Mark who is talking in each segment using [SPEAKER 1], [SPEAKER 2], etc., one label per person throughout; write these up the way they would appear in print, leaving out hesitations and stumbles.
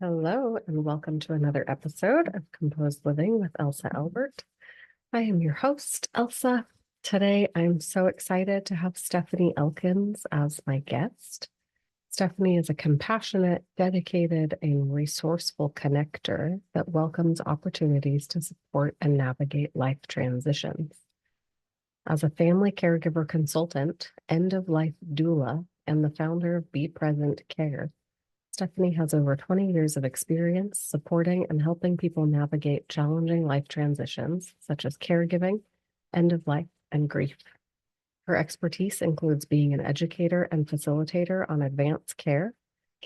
[SPEAKER 1] Hello, and welcome to another episode of Composed Living with Elsa Albert. I am your host, Elsa. Today, I'm so excited to have Stefanie Elkins as my guest. Stefanie is a compassionate, dedicated, and resourceful connector that welcomes opportunities to support and navigate life transitions. As a family caregiver consultant, end-of-life doula, and the founder of Be Present Care, Stefanie has over 20 years of experience supporting and helping people navigate challenging life transitions, such as caregiving, end of life, and grief. Her expertise includes being an educator and facilitator on advanced care,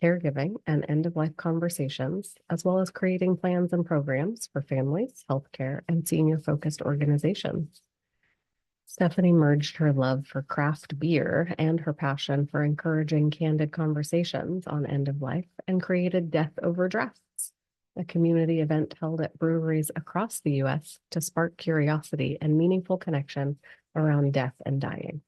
[SPEAKER 1] caregiving, and end of life conversations, as well as creating plans and programs for families, healthcare, and senior focused organizations. Stefanie merged her love for craft beer and her passion for encouraging candid conversations on end of life and created Death Over Drafts, a community event held at breweries across the U.S. to spark curiosity and meaningful connection around death and dying.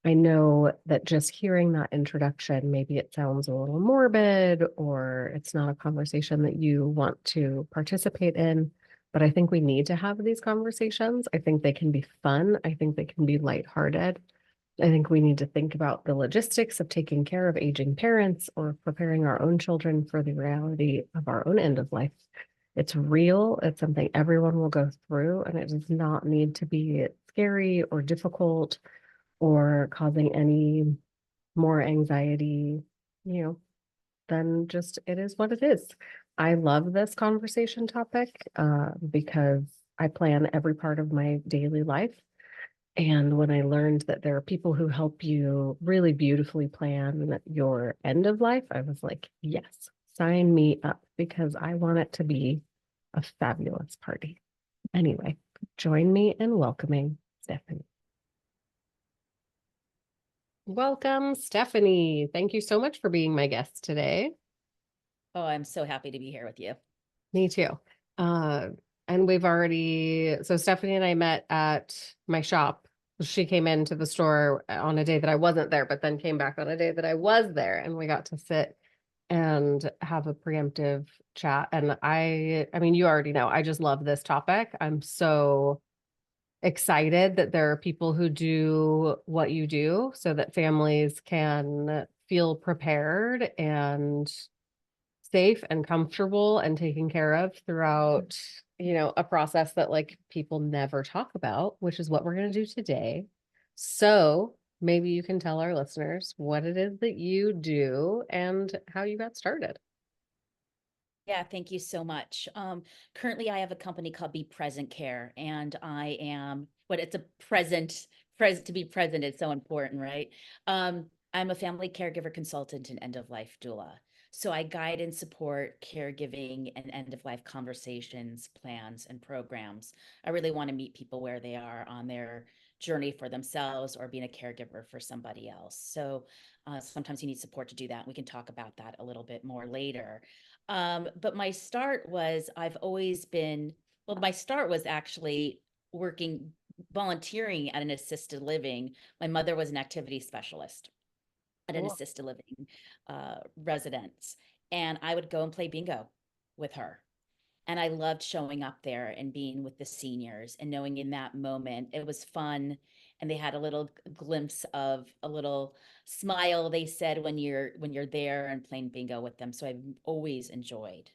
[SPEAKER 1] I know that just hearing that introduction, maybe it sounds a little morbid or it's not a conversation that you want to participate in, but I think we need to have these conversations. I think they can be fun. I think they can be lighthearted. I think we need to think about the logistics of taking care of aging parents or preparing our own children for the reality of our own end of life. It's real. It's something everyone will go through, and it does not need to be scary or difficult or causing any more anxiety, than just it is what it is. I love this conversation topic because I plan every part of my daily life. And when I learned that there are people who help you really beautifully plan your end of life, I was like, yes, sign me up because I want it to be a fabulous party. Anyway, join me in welcoming Stefanie. Welcome, Stefanie. Thank you so much for being my guest today.
[SPEAKER 2] Oh, I'm so happy to be here with you.
[SPEAKER 1] Me too. Uh, and so Stefanie and I met at my shop. She came into the store on a day that I wasn't there, but then came back on a day that I was there, and we got to sit and have a preemptive chat. And I mean, you already know, I just love this topic. I'm so excited that there are people who do what you do so that families can feel prepared and safe and comfortable and taken care of throughout, a process that like people never talk about, which is what we're going to do today. So maybe you can tell our listeners what it is that you do and how you got started.
[SPEAKER 2] Yeah, thank you so much. Currently, I have a company called Be Present Care, and I am what it's a to be present is so important, right? I'm a family caregiver consultant and end of life doula. So I guide and support caregiving and end of life conversations, plans, and programs. I really want to meet people where they are on their journey for themselves or being a caregiver for somebody else. So sometimes you need support to do that. We can talk about that a little bit more later. But my start was my start was actually working, volunteering at an assisted living. My mother was an activity specialist at an
[SPEAKER 1] Cool.
[SPEAKER 2] assisted living residence, and I would go and play bingo with her. And I loved showing up there and being with the seniors and knowing in that moment it was fun. And they had a little glimpse of a little smile, they said, when you're there and playing bingo with them. So I've always enjoyed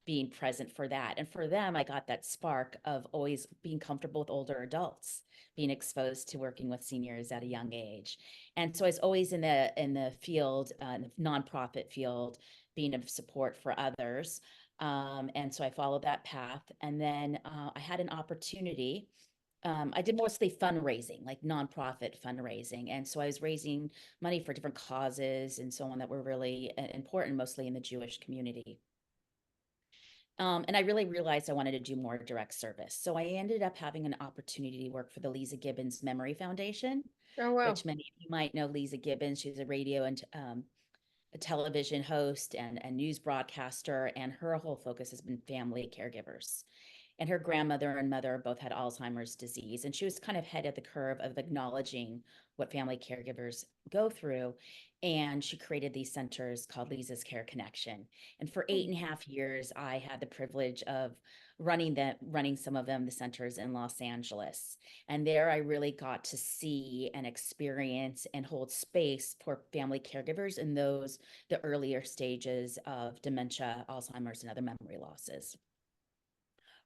[SPEAKER 2] being present for that. And for them, I got that spark of always being comfortable with older adults, being exposed to working with seniors at a young age. And so I was always in the field, the nonprofit field, being of support for others. And so I followed that path. And then I had an opportunity. I did mostly fundraising, like nonprofit fundraising. And so I was raising money for different causes and so on that were really important, mostly in the Jewish community. And I really realized I wanted to do more direct service. So I ended up having an opportunity to work for the Lisa Gibbons Memory Foundation,
[SPEAKER 1] Oh, wow.
[SPEAKER 2] which many of you might know Lisa Gibbons. She's a radio and a television host and a news broadcaster, and her whole focus has been family caregivers. and her grandmother and mother both had Alzheimer's disease. And she was kind of ahead of the curve of acknowledging what family caregivers go through. And she created these centers called Lisa's Care Connection. And for 8.5 years, I had the privilege of running some of them, the centers in Los Angeles. And there I really got to see and experience and hold space for family caregivers in the earlier stages of dementia, Alzheimer's, and other memory losses.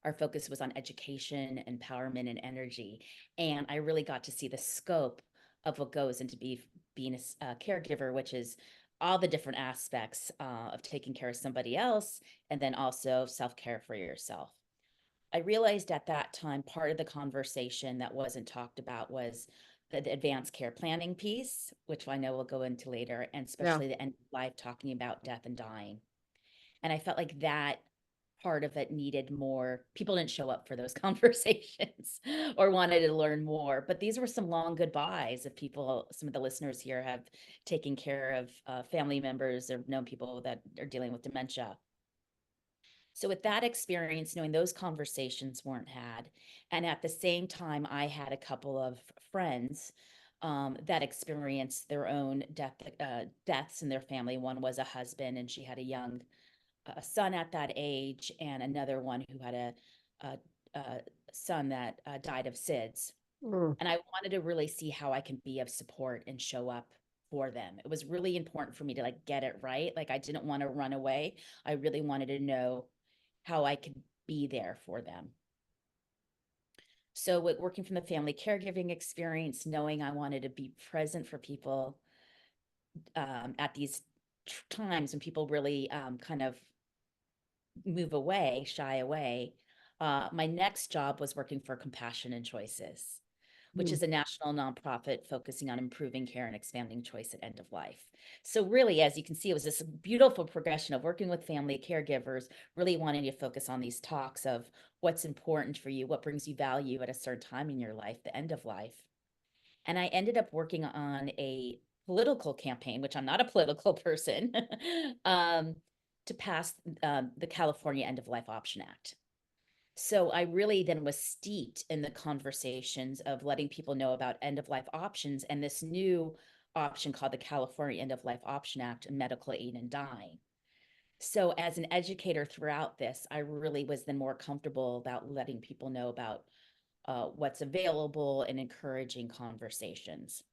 [SPEAKER 2] Our focus was on education, empowerment, and energy. And I really got to see the scope of what goes into being a caregiver, which is all the different aspects of taking care of somebody else, and then also self-care for yourself. I realized at that time, part of the conversation that wasn't talked about was the advanced care planning piece, which I know we'll go into later, and
[SPEAKER 1] Yeah.
[SPEAKER 2] especially the end of life, talking about death and dying. And I felt like that part of it needed more. People didn't show up for those conversations or wanted to learn more. But these were some long goodbyes of people. Some of the listeners here have taken care of family members or known people that are dealing with dementia. So with that experience, knowing those conversations weren't had, and at the same time, I had a couple of friends that experienced their own deaths in their family. One was a husband, and she had a young son at that age, and another one who had a son that died of SIDS.
[SPEAKER 1] Mm.
[SPEAKER 2] And I wanted to really see how I can be of support and show up for them. It was really important for me to like get it right. Like I didn't want to run away. I really wanted to know how I could be there for them. So with working from the family caregiving experience, knowing I wanted to be present for people at these times when people really kind of move away, shy away. My next job was working for Compassion and Choices, which
[SPEAKER 1] Mm.
[SPEAKER 2] is a national nonprofit focusing on improving care and expanding choice at end of life. So really, as you can see, it was this beautiful progression of working with family caregivers, really wanting to focus on these talks of what's important for you, what brings you value at a certain time in your life, the end of life. And I ended up working on a political campaign, which I'm not a political person, um, to pass the California End of Life Option Act. So I really then was steeped in the conversations of letting people know about end of life options and this new option called the California End of Life Option Act, medical aid in dying. So as an educator throughout this, I really was then more comfortable about letting people know about what's available and encouraging conversations.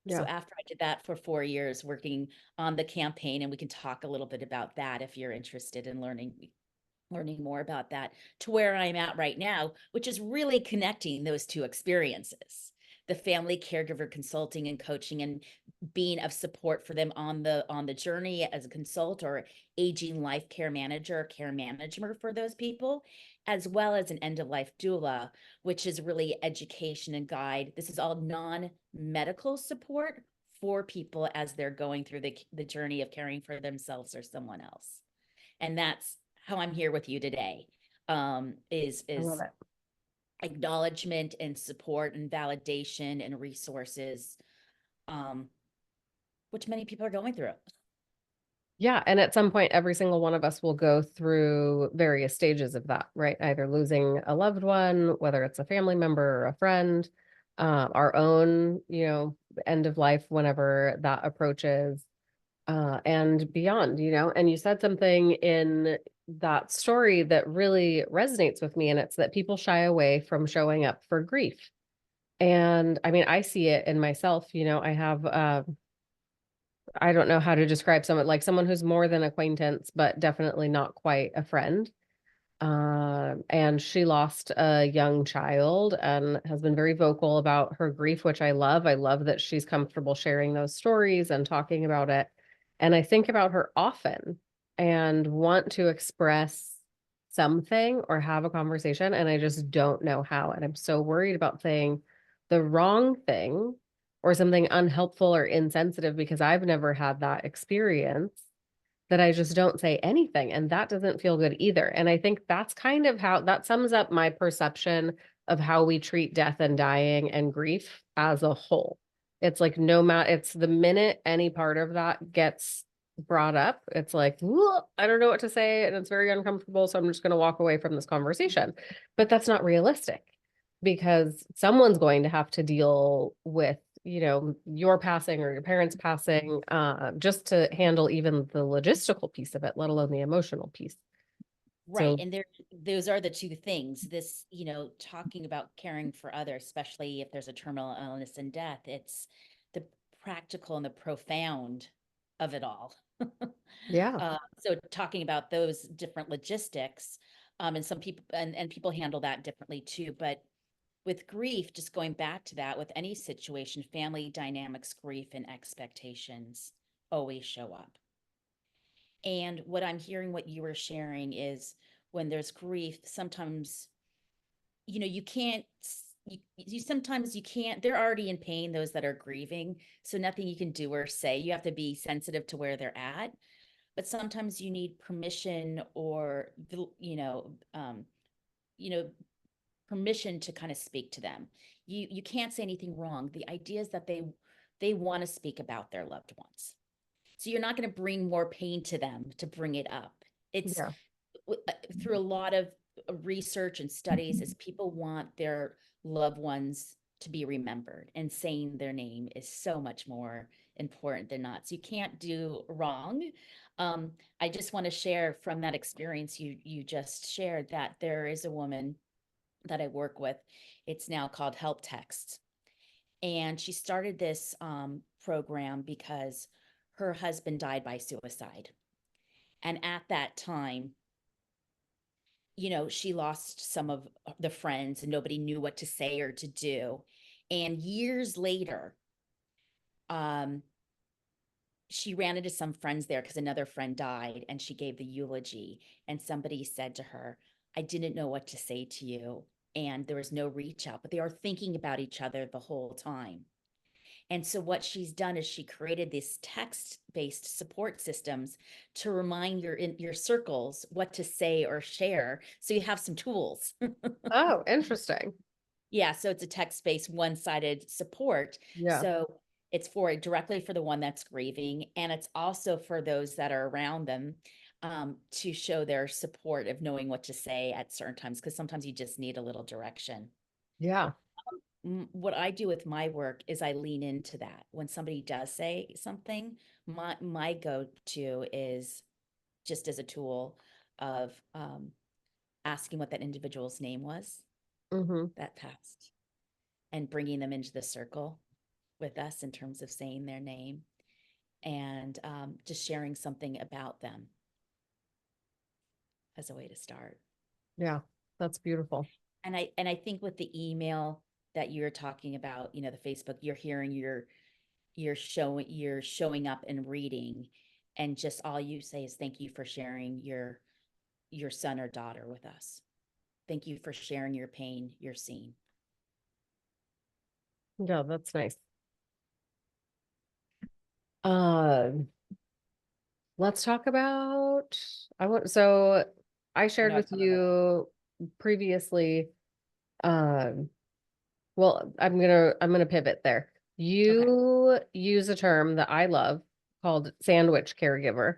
[SPEAKER 2] So
[SPEAKER 1] Yeah.
[SPEAKER 2] after I did that for 4 years working on the campaign, and we can talk a little bit about that if you're interested in learning more about that, to where I'm at right now, which is really connecting those two experiences, the family caregiver consulting and coaching and being of support for them on the journey as a consult or aging life care manager, care manager for those people, as well as an end of life doula, which is really education and guide. This is all non-medical support for people as they're going through the journey of caring for themselves or someone else. And that's how I'm here with you today. Is
[SPEAKER 1] I love it.
[SPEAKER 2] acknowledgement and support and validation and resources, um, which many people are going through.
[SPEAKER 1] Yeah. And at some point, every single one of us will go through various stages of that, right? Either losing a loved one, whether it's a family member or a friend, our own, end of life, whenever that approaches, and beyond, and you said something in that story that really resonates with me. And it's that people shy away from showing up for grief. And I mean, I see it in myself, I have, I don't know how to describe someone like someone who's more than acquaintance, but definitely not quite a friend. And she lost a young child and has been very vocal about her grief, which I love. I love that she's comfortable sharing those stories and talking about it. And I think about her often and want to express something or have a conversation, and I just don't know how. And I'm so worried about saying the wrong thing or something unhelpful or insensitive because I've never had that experience, that I just don't say anything. And that doesn't feel good either. And I think that's kind of how that sums up my perception of how we treat death and dying and grief as a whole. It's like no matter, it's the minute any part of that gets brought up, it's like, "Well, I don't know what to say, and it's very uncomfortable, so I'm just going to walk away from this conversation." But that's not realistic because someone's going to have to deal with, your passing or your parents passing, just to handle even the logistical piece of it, let alone the emotional piece.
[SPEAKER 2] Right.
[SPEAKER 1] So,
[SPEAKER 2] And those are the two things. This, talking about caring for others, especially if there's a terminal illness and death, it's the practical and the profound of it all.
[SPEAKER 1] yeah,
[SPEAKER 2] So talking about those different logistics, and some people and people handle that differently too. But with grief, just going back to that, with any situation, family dynamics, grief, and expectations always show up. And what I'm hearing, what you were sharing is when there's grief, sometimes, you can't, you sometimes you can't, they're already in pain, those that are grieving. So nothing you can do or say. You have to be sensitive to where they're at. But sometimes you need permission or, you know, permission to kind of speak to them. You can't say anything wrong. The idea is that they want to speak about their loved ones. So you're not going to bring more pain to them to bring it up. It's
[SPEAKER 1] yeah,
[SPEAKER 2] through a lot of research and studies is people want their loved ones to be remembered, and saying their name is so much more important than not. So you can't do wrong. I just want to share from that experience you just shared that there is a woman that I work with. It's now called Help Text. And she started this program because her husband died by suicide. And at that time, she lost some of the friends and nobody knew what to say or to do. And years later, um, she ran into some friends there because another friend died and she gave the eulogy. And somebody said to her, I didn't know what to say to you. And there was no reach out, but they are thinking about each other the whole time. And so what she's done is she created these text-based support systems to remind your circles what to say or share. So you have some tools.
[SPEAKER 1] oh, interesting.
[SPEAKER 2] Yeah, so it's a text-based one-sided support.
[SPEAKER 1] Yeah,
[SPEAKER 2] So it's directly for the one that's grieving, and it's also for those that are around them, to show their support of knowing what to say at certain times, because sometimes you just need a little direction.
[SPEAKER 1] yeah,
[SPEAKER 2] What I do with my work is I lean into that. When somebody does say something, my go-to is just as a tool of asking what that individual's name was
[SPEAKER 1] hmm,
[SPEAKER 2] that passed, and bringing them into the circle with us in terms of saying their name, and just sharing something about them as a way to start.
[SPEAKER 1] yeah. That's beautiful.
[SPEAKER 2] And I think with the email that you're talking about, the Facebook, you're hearing you're showing up and reading, and just all you say is thank you for sharing your son or daughter with us. Thank you for sharing your pain, your scene.
[SPEAKER 1] Yeah, that's nice. Um, let's talk about so I
[SPEAKER 2] I
[SPEAKER 1] shared
[SPEAKER 2] know I've
[SPEAKER 1] with
[SPEAKER 2] covered a lot.
[SPEAKER 1] you previously, um, well, I'm gonna pivot there.
[SPEAKER 2] Okay.
[SPEAKER 1] You use a term that I love called sandwich caregiver.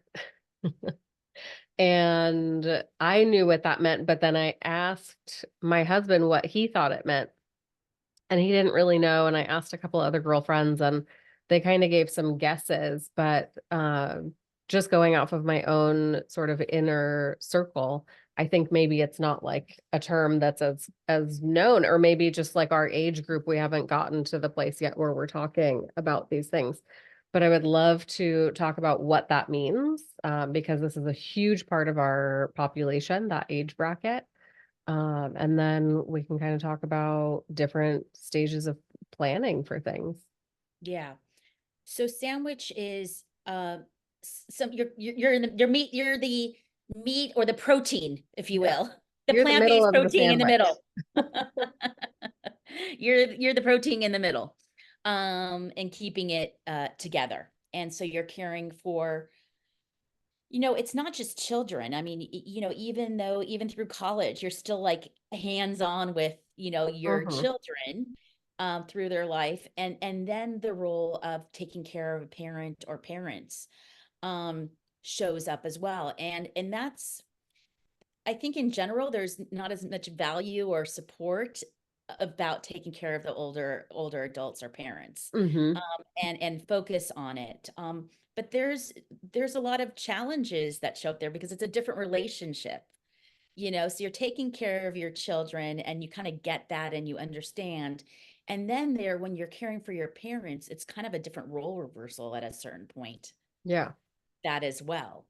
[SPEAKER 1] And I knew what that meant, but then I asked my husband what he thought it meant. And he didn't really know. And I asked a couple other girlfriends and they kind of gave some guesses, but just going off of my own sort of inner circle, I think maybe it's not like a term that's as known, or maybe just like our age group, we haven't gotten to the place yet where we're talking about these things. But I would love to talk about what that means, because this is a huge part of our population, that age bracket. And then we can kind of talk about different stages of planning for things.
[SPEAKER 2] Yeah. So sandwich is some you're in the meat, you're the meat or the protein, if you
[SPEAKER 1] Yeah.
[SPEAKER 2] will. The
[SPEAKER 1] You're the middle
[SPEAKER 2] plant-based
[SPEAKER 1] of the
[SPEAKER 2] protein in the
[SPEAKER 1] sandwich.
[SPEAKER 2] middle. You're the protein in the middle. And keeping it together. And so you're caring for, it's not just children. I mean, even through college, you're still like hands-on with, your
[SPEAKER 1] Hmm.
[SPEAKER 2] children through their life, and then the role of taking care of a parent or parents. shows up as well. And that's, I think in general, there's not as much value or support about taking care of the older adults or parents,
[SPEAKER 1] Mm-hmm.
[SPEAKER 2] and focus on it. But there's a lot of challenges that show up there because it's a different relationship, so you're taking care of your children and you kind of get that and you understand. And then there, when you're caring for your parents, it's kind of a different role reversal at a certain point,
[SPEAKER 1] Yeah.
[SPEAKER 2] that as well.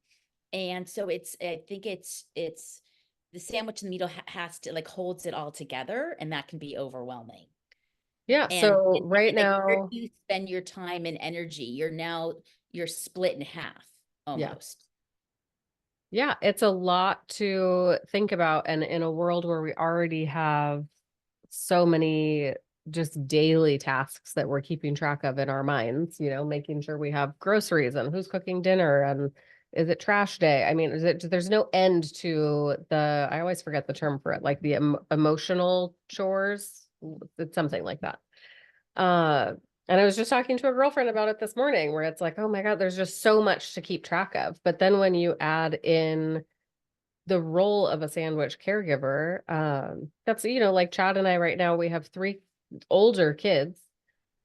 [SPEAKER 2] And so I think it's the sandwich in the middle has to like holds it all together, and that can be overwhelming.
[SPEAKER 1] Yeah. So right
[SPEAKER 2] And like, where
[SPEAKER 1] now,
[SPEAKER 2] do you spend your time and energy? You're split in half
[SPEAKER 1] yeah.
[SPEAKER 2] almost.
[SPEAKER 1] Yeah, it's a lot to think about. And in a world where we already have so many just daily tasks that we're keeping track of in our minds, making sure we have groceries and who's cooking dinner and is it trash day? I mean, there's no end to I always forget the term for it, like the emotional chores. It's something like that. Uh, and I was just talking to a girlfriend about it this morning where it's like, oh my God, there's just so much to keep track of. But then when you add in the role of a sandwich caregiver, that's, like Chad and I right now, we have three older kids,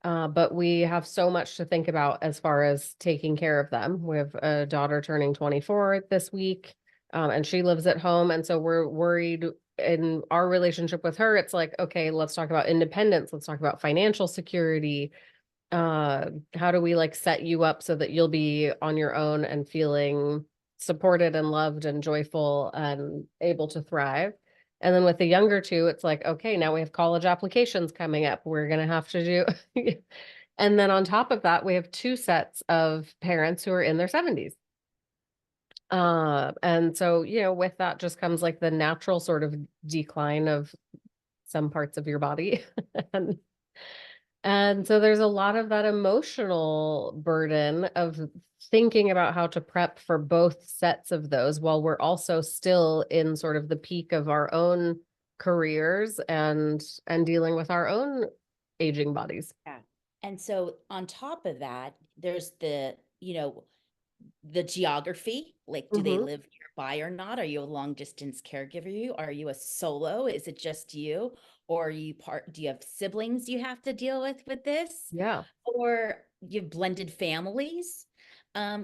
[SPEAKER 1] but we have so much to think about as far as taking care of them. We have a daughter turning 24 this week, and she lives at home. And so we're worried in our relationship with her. It's like, okay, let's talk about independence. Let's talk about financial security. How do we like set you up so that you'll be on your own and feeling supported and loved and joyful and able to thrive? And then with the younger two, it's like, okay, now we have college applications coming up. We're going to have to do. And then on top of that, we have two sets of parents who are in their 70s. And so, with that just comes like the natural sort of decline of some parts of your body. and and so there's a lot of that emotional burden of thinking about how to prep for both sets of those while we're also still in sort of the peak of our own careers and dealing with our own aging bodies.
[SPEAKER 2] Yeah. And so on top of that, there's the geography, like, do they
[SPEAKER 1] Hmm.
[SPEAKER 2] live nearby or not? Are you a long distance caregiver? Are you a solo? Is it just you? Or are you do you have siblings you have to deal with this?
[SPEAKER 1] Yeah.
[SPEAKER 2] Or you've blended families.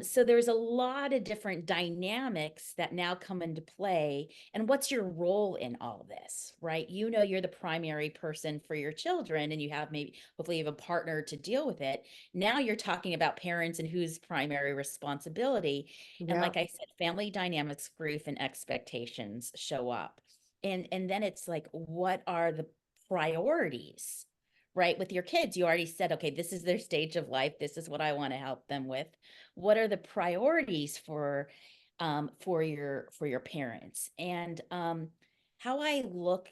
[SPEAKER 2] So there's a lot of different dynamics that now come into play. And what's your role in all of this, right? You're the primary person for your children, and you have hopefully you have a partner to deal with it. Now you're talking about parents and whose primary responsibility. And
[SPEAKER 1] Yeah.
[SPEAKER 2] like I said, family dynamics, grief, and expectations show up. And then it's like, what are the priorities? Right, with your kids, you already said, okay, this is their stage of life, this is what I want to help them with. What are the priorities for your parents? And how I look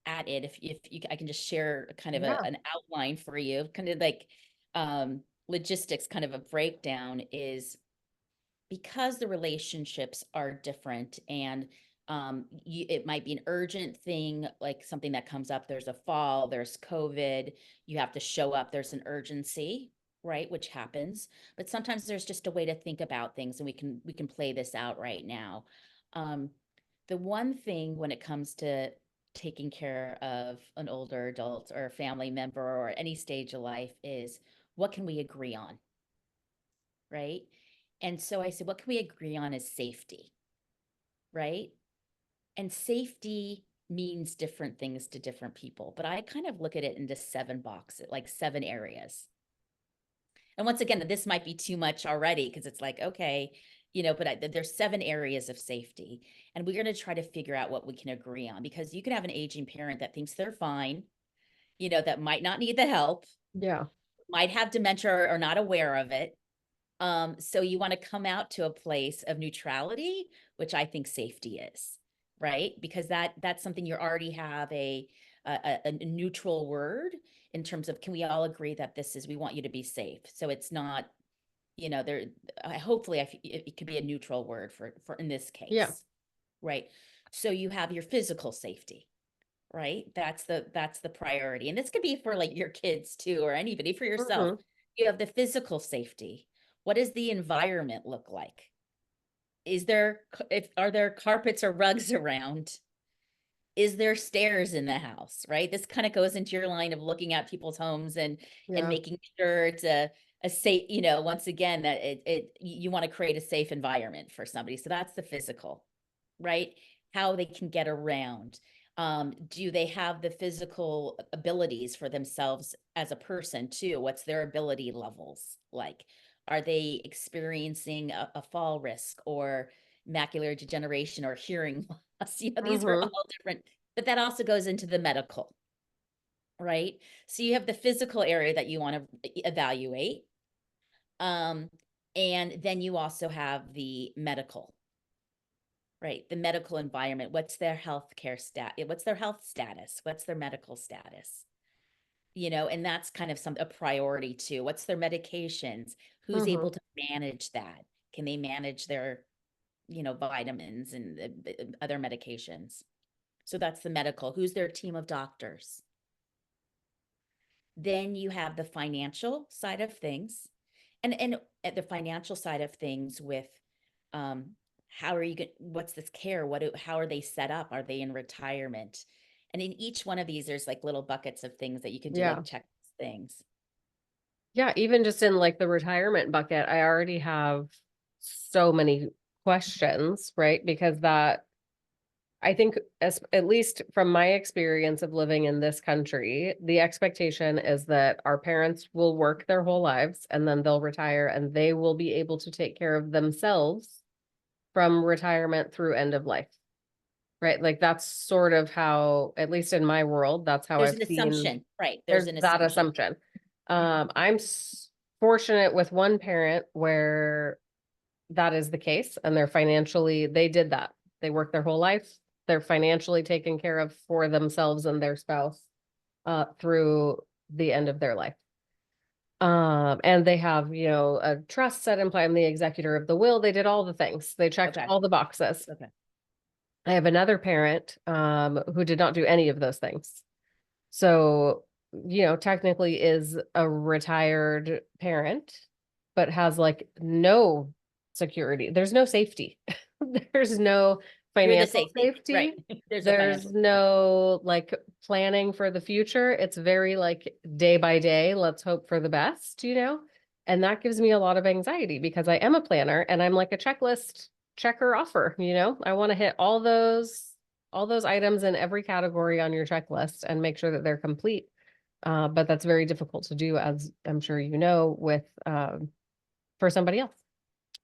[SPEAKER 2] at it, if I can just share kind of
[SPEAKER 1] Yeah.
[SPEAKER 2] an outline for you, kind of like logistics, kind of a breakdown, is because the relationships are different. And it might be an urgent thing, like something that comes up. There's a fall, there's COVID, you have to show up, there's an urgency, right, which happens. But sometimes there's just a way to think about things, and we can play this out right now. um, the one thing when it comes to taking care of an older adult or a family member or any stage of life is, what can we agree on, right? And so I said, what can we agree on is safety, right? And safety means different things to different people, but I kind of look at it into 7 boxes, like 7 areas. And once again, this might be too much already because it's like, okay, but there's 7 areas of safety. And we're going to try to figure out what we can agree on, because you can have an aging parent that thinks they're fine, that might not need the help,
[SPEAKER 1] Yeah.
[SPEAKER 2] might have dementia or not aware of it. So you want to come out to a place of neutrality, which I think safety is, right? Because that's something you already have a neutral word in terms of, can we all agree that we want you to be safe? So it's not, there, hopefully it could be a neutral word for in this
[SPEAKER 1] Yeah.
[SPEAKER 2] case, right? So you have your physical safety, right? That's the priority. And this could be for like your kids too, or anybody, for yourself.
[SPEAKER 1] Hmm.
[SPEAKER 2] You have the physical safety. What does the environment look like? Are there carpets or rugs around? Is there stairs in the house, right? This kind of goes into your line of looking at people's homes and
[SPEAKER 1] Yeah.
[SPEAKER 2] making sure it's a safe, once again, that you want to create a safe environment for somebody. So that's the physical, right? How they can get around. Do they have the physical abilities for themselves as a person too? What's their ability levels like? Are they experiencing a fall risk or macular degeneration or hearing loss? These were
[SPEAKER 1] Mm-hmm.
[SPEAKER 2] all different, but that also goes into the medical, right? So you have the physical area that you want to evaluate. Um, and then you also have the medical, right? The medical environment. What's their healthcare What's their health status? What's their medical status? And that's kind of a priority too. What's their medications? Who's
[SPEAKER 1] Mm-hmm.
[SPEAKER 2] able to manage that? Can they manage their, vitamins and other medications? So that's the medical. Who's their team of doctors? Then you have the financial side of things. And at the financial side of things with um how are you going what's this care? How are they set up? Are they in retirement? And in each one of these, there's like little buckets of things that you can do,
[SPEAKER 1] Yeah.
[SPEAKER 2] like check things.
[SPEAKER 1] Yeah. Even just in like the retirement bucket, I already have so many questions, right? Because that I think, as at least from my experience of living in this country, the expectation is that our parents will work their whole lives and then they'll retire and they will be able to take care of themselves from retirement through end of life. Right? Like that's sort of how, at least in my world, that's how
[SPEAKER 2] There's
[SPEAKER 1] I've
[SPEAKER 2] an
[SPEAKER 1] seen
[SPEAKER 2] assumption, right? There's
[SPEAKER 1] there's
[SPEAKER 2] an
[SPEAKER 1] that
[SPEAKER 2] assumption.
[SPEAKER 1] assumption.
[SPEAKER 2] Mhm.
[SPEAKER 1] Fortunate with one parent where that is the case and they did that. They worked their whole life. They're financially taken care of for themselves and their spouse through the end of their life. And they have, a trust set in place. I'm the executor of the will. They did all the things. They checked
[SPEAKER 2] Okay.
[SPEAKER 1] all the boxes.
[SPEAKER 2] Okay.
[SPEAKER 1] I have another parent who did not do any of those things. So, technically is a retired parent, but has like no security. There's no safety. There's no
[SPEAKER 2] You're the
[SPEAKER 1] financial
[SPEAKER 2] safety, right?
[SPEAKER 1] safety.
[SPEAKER 2] There's a
[SPEAKER 1] There's
[SPEAKER 2] financial.
[SPEAKER 1] no like planning for the future. It's very like day by day, let's hope for the best. And that gives me a lot of anxiety because I am a planner and I'm like a checklist checker offer. I want to hit all those items in every category on your checklist and make sure that they're complete. But that's very difficult to do, as I'm sure you know, with for somebody else.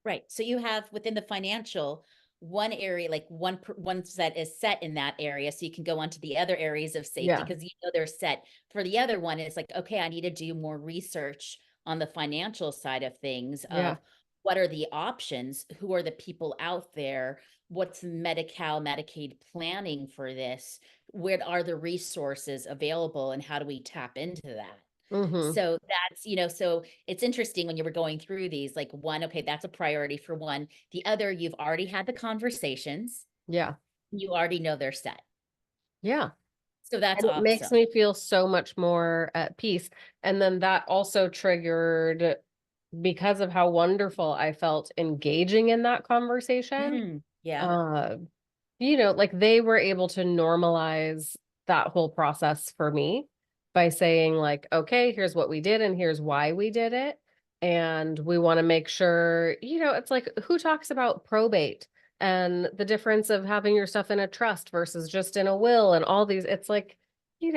[SPEAKER 2] Right. So you have within the financial one area, like one set is set in that area. So you can go on to the other areas of safety
[SPEAKER 1] Yeah,
[SPEAKER 2] because they're set. For the other one, it's like, okay, I need to do more research on the financial side of things
[SPEAKER 1] yeah.
[SPEAKER 2] of what are the options, who are the people out there, what's Medi-Cal, Medicaid planning for this, where are the resources available, and how do we tap into that?
[SPEAKER 1] Mm-hmm.
[SPEAKER 2] So so it's interesting when you were going through these, like one, okay, that's a priority for one. The other, you've already had the conversations.
[SPEAKER 1] Yeah,
[SPEAKER 2] You already know they're set.
[SPEAKER 1] yeah.
[SPEAKER 2] So that's
[SPEAKER 1] And it makes
[SPEAKER 2] awesome.
[SPEAKER 1] me feel so much more at peace. And then that also triggered because of how wonderful I felt engaging in that conversation.
[SPEAKER 2] Yeah,
[SPEAKER 1] Uh, like they were able to normalize that whole process for me by saying like, okay, here's what we did and here's why we did it. And we want to make sure, it's like who talks about probate and the difference of having your stuff in a trust versus just in a will and all these. It's like, I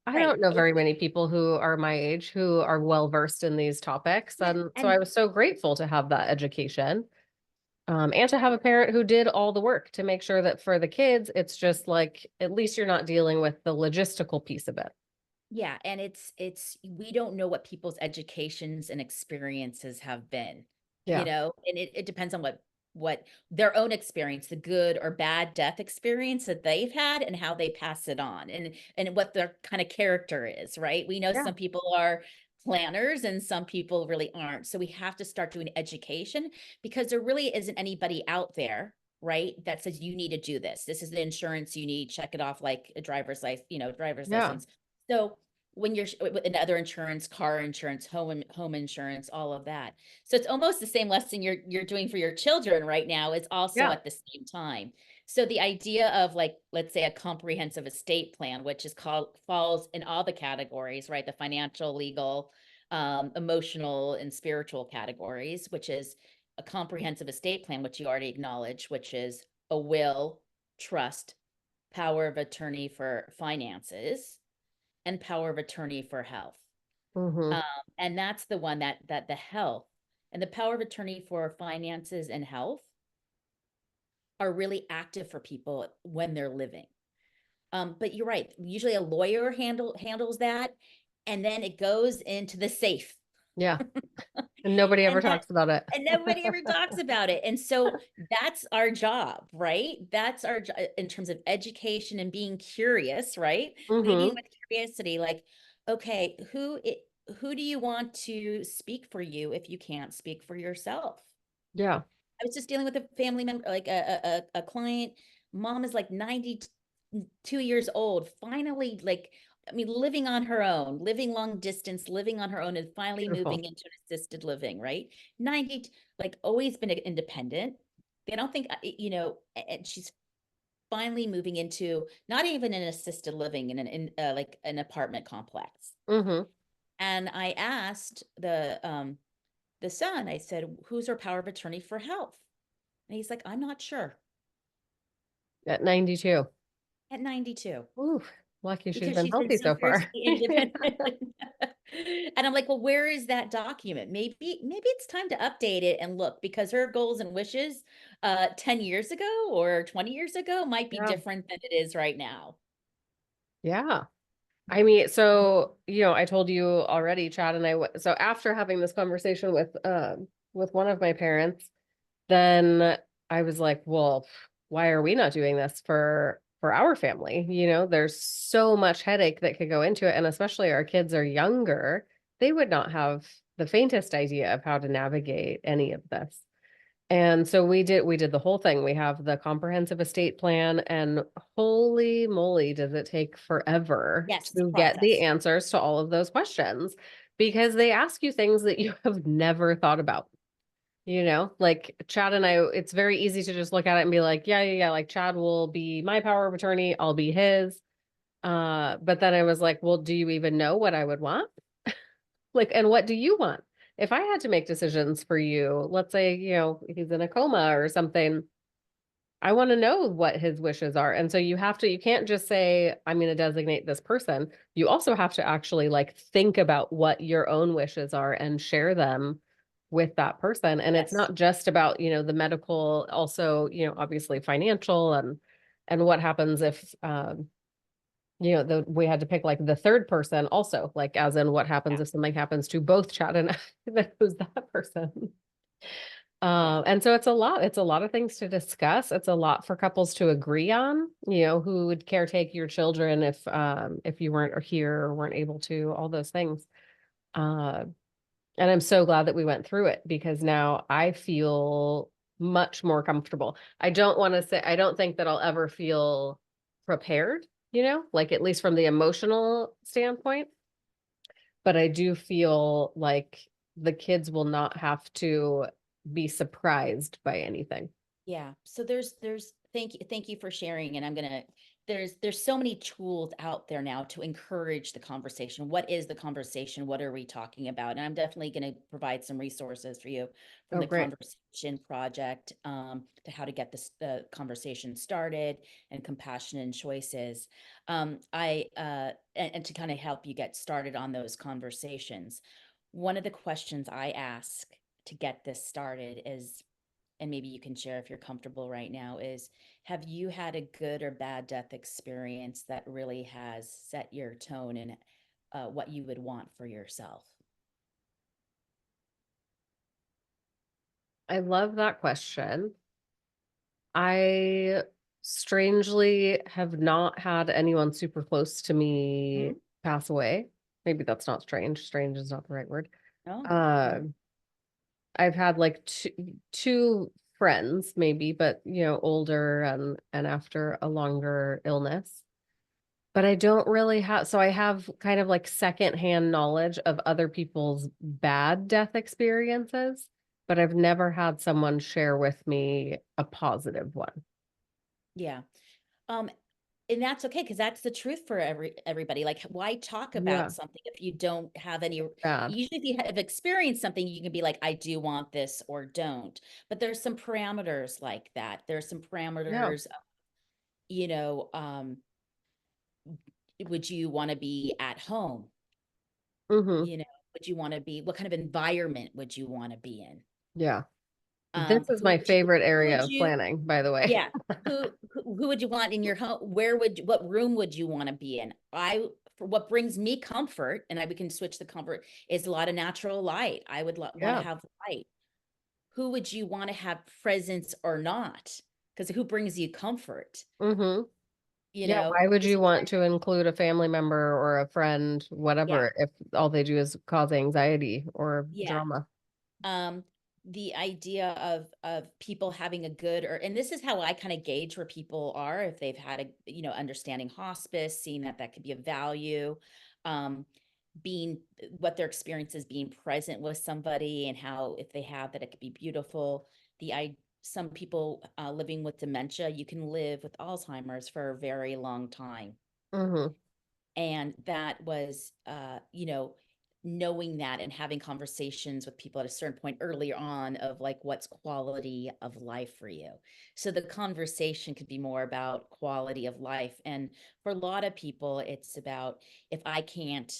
[SPEAKER 2] right.
[SPEAKER 1] don't know very many people who are my age who are well versed in these topics.
[SPEAKER 2] Yeah,
[SPEAKER 1] And so I
[SPEAKER 2] and
[SPEAKER 1] was so grateful to have that education. And to have a parent who did all the work to make sure that for the kids, it's just like, at least you're not dealing with the logistical piece of it.
[SPEAKER 2] yeah, and it's we don't know what people's educations and experiences have been,
[SPEAKER 1] Yeah.
[SPEAKER 2] and it depends on what their own experience, the good or bad death experience that they've had and how they pass it on and what their kind of character is, right? We know
[SPEAKER 1] Yeah.
[SPEAKER 2] some people are planners and some people really aren't. So we have to start doing education because there really isn't anybody out there, right, that says you need to do this. This is the insurance you need, check it off like a driver's license, driver's
[SPEAKER 1] Yeah.
[SPEAKER 2] license. So when you're with another insurance, car insurance, home insurance, all of that. So it's almost the same lesson you're doing for your children right now. It's also
[SPEAKER 1] Yeah.
[SPEAKER 2] at the same time. So the idea of, like, let's say a comprehensive estate plan, which is called falls in all the categories, right? The financial, legal, emotional, and spiritual categories, which is a comprehensive estate plan, which you already acknowledge, which is a will, trust, power of attorney for finances, and power of attorney for health.
[SPEAKER 1] Mm-hmm.
[SPEAKER 2] Um, and that's the one that the health and the power of attorney for finances and health are really active for people when they're living. But you're right. Usually a lawyer handles that, and then it goes into the safe.
[SPEAKER 1] Yeah. And nobody ever
[SPEAKER 2] And that
[SPEAKER 1] talks about it.
[SPEAKER 2] and nobody ever talks about it. And so that's our job, right? That's our job in terms of education and being curious, right? Leading
[SPEAKER 1] Mm-hmm.
[SPEAKER 2] with curiosity, like, okay, who do you want to speak for you if you can't speak for yourself?
[SPEAKER 1] Yeah.
[SPEAKER 2] I was just dealing with a family member, like a client. Mom is like 92 years old, finally, like, I mean, living on her own, living long distance, living on her own, and finally moving
[SPEAKER 1] Beautiful.
[SPEAKER 2] into an assisted living, right? 90, like, always been independent. They don't think, and she's finally moving into not even an assisted living in like an apartment complex.
[SPEAKER 1] Mm-hmm.
[SPEAKER 2] And I asked the son, I said, who's her power of attorney for health? And he's like, I'm not sure.
[SPEAKER 1] At 92.
[SPEAKER 2] At 92,
[SPEAKER 1] Ooh, lucky she's
[SPEAKER 2] because
[SPEAKER 1] been
[SPEAKER 2] she's been
[SPEAKER 1] healthy
[SPEAKER 2] so
[SPEAKER 1] so far.
[SPEAKER 2] fiercely independent. And I'm like, well, where is that document? Maybe it's time to update it and look, because her goals and wishes 10 years ago or 20 years ago might be
[SPEAKER 1] Yeah.
[SPEAKER 2] different than it is right now.
[SPEAKER 1] Yeah. I mean, so, I told you already, Chad and I, so after having this conversation with one of my parents, then I was like, well, why are we not doing this for our family? There's so much headache that could go into it. And especially our kids are younger, they would not have the faintest idea of how to navigate any of this. And so we did the whole thing. We have the comprehensive estate plan, and holy moly, does it take forever
[SPEAKER 2] Yes, it's a
[SPEAKER 1] to get the
[SPEAKER 2] process.
[SPEAKER 1] answers to all of those questions, because they ask you things that you have never thought about. Like Chad and I, it's very easy to just look at it and be like, yeah, yeah, yeah, like Chad will be my power of attorney, I'll be his. But then I was like, well, do you even know what I would want? Like, and what do you want? If I had to make decisions for you, let's say, he's in a coma or something, I want to know what his wishes are. And so you can't just say, I'm going to designate this person. You also have to actually like think about what your own wishes are and share them with that person. And it's
[SPEAKER 2] Yes.
[SPEAKER 1] not just about, the medical, also, obviously financial, and what happens if, we had to pick like the third person also, like as in what happens
[SPEAKER 2] Yeah.
[SPEAKER 1] if something happens to both Chad and I, then who's that person?
[SPEAKER 2] Yeah.
[SPEAKER 1] And so it's a lot of things to discuss. It's a lot for couples to agree on, who would caretake your children if you weren't here or weren't able to, all those things. Uh, and I'm so glad that we went through it, because now I feel much more comfortable. I don't think that I'll ever feel prepared, like at least from the emotional standpoint, but I do feel like the kids will not have to be surprised by anything.
[SPEAKER 2] Yeah. So there's thank you for sharing. And there's so many tools out there now to encourage the conversation. What is the conversation? What are we talking about? And I'm definitely going to provide some resources for you, from
[SPEAKER 1] Oh,
[SPEAKER 2] the
[SPEAKER 1] great.
[SPEAKER 2] conversation project, to how to get the conversation started, and compassion choices. And to kind of help you get started on those conversations. One of the questions I ask to get this started is, and maybe you can share if you're comfortable right now, is, have you had a good or bad death experience that really has set your tone and what you would want for yourself?
[SPEAKER 1] I love that question. I strangely have not had anyone super close to me
[SPEAKER 2] Mhm.
[SPEAKER 1] pass away. Maybe that's not strange. Strange is not the right word.
[SPEAKER 2] No.
[SPEAKER 1] Um, I've had like two friends maybe, but older and after a longer illness. But I don't really have, so I have kind of like secondhand knowledge of other people's bad death experiences, but I've never had someone share with me a positive one.
[SPEAKER 2] Yeah. Um, and that's okay because that's the truth for everybody. Like, why talk about
[SPEAKER 1] Yeah.
[SPEAKER 2] something if you don't have any?
[SPEAKER 1] Bad.
[SPEAKER 2] Usually, if you have experienced something, you can be like, "I do want this" or "don't." But there's some parameters like that. There's some
[SPEAKER 1] Yeah.
[SPEAKER 2] parameters. You know, would you want to be at home?
[SPEAKER 1] Mm-hmm.
[SPEAKER 2] You know, would you want to be? What kind of environment would you want to be in?
[SPEAKER 1] Yeah. This is
[SPEAKER 2] Who
[SPEAKER 1] my
[SPEAKER 2] would you?
[SPEAKER 1] favorite
[SPEAKER 2] Who
[SPEAKER 1] area
[SPEAKER 2] would
[SPEAKER 1] of
[SPEAKER 2] you?
[SPEAKER 1] planning, by the way.
[SPEAKER 2] Yeah. Who would you want in your home? What room would you want to be in? For what brings me comfort, and we can switch the comfort, is a lot of natural light. I would want to
[SPEAKER 1] Yeah.
[SPEAKER 2] have light. Who would you want to have presence or not? Because who brings you comfort?
[SPEAKER 1] Mm-hmm.
[SPEAKER 2] You
[SPEAKER 1] Yeah.
[SPEAKER 2] know,
[SPEAKER 1] Why would
[SPEAKER 2] is
[SPEAKER 1] you
[SPEAKER 2] it
[SPEAKER 1] want to include a family member or a friend,
[SPEAKER 2] yeah,
[SPEAKER 1] whatever, if all they do is cause anxiety or
[SPEAKER 2] yeah.
[SPEAKER 1] drama?
[SPEAKER 2] um the idea of people having a good, or and this is how I kind of gauge where people are, if they've had a, understanding hospice, seeing that that could be of value, um being, what their experience is being present with somebody, and how if they have that, it could be beautiful. The I Some people living with dementia, you can live with Alzheimer's for a very long time.
[SPEAKER 1] Mm-hmm.
[SPEAKER 2] And that was, knowing that and having conversations with people at a certain point earlier on of like, what's quality of life for you. So the conversation could be more about quality of life. And for a lot of people, it's about, if I can't,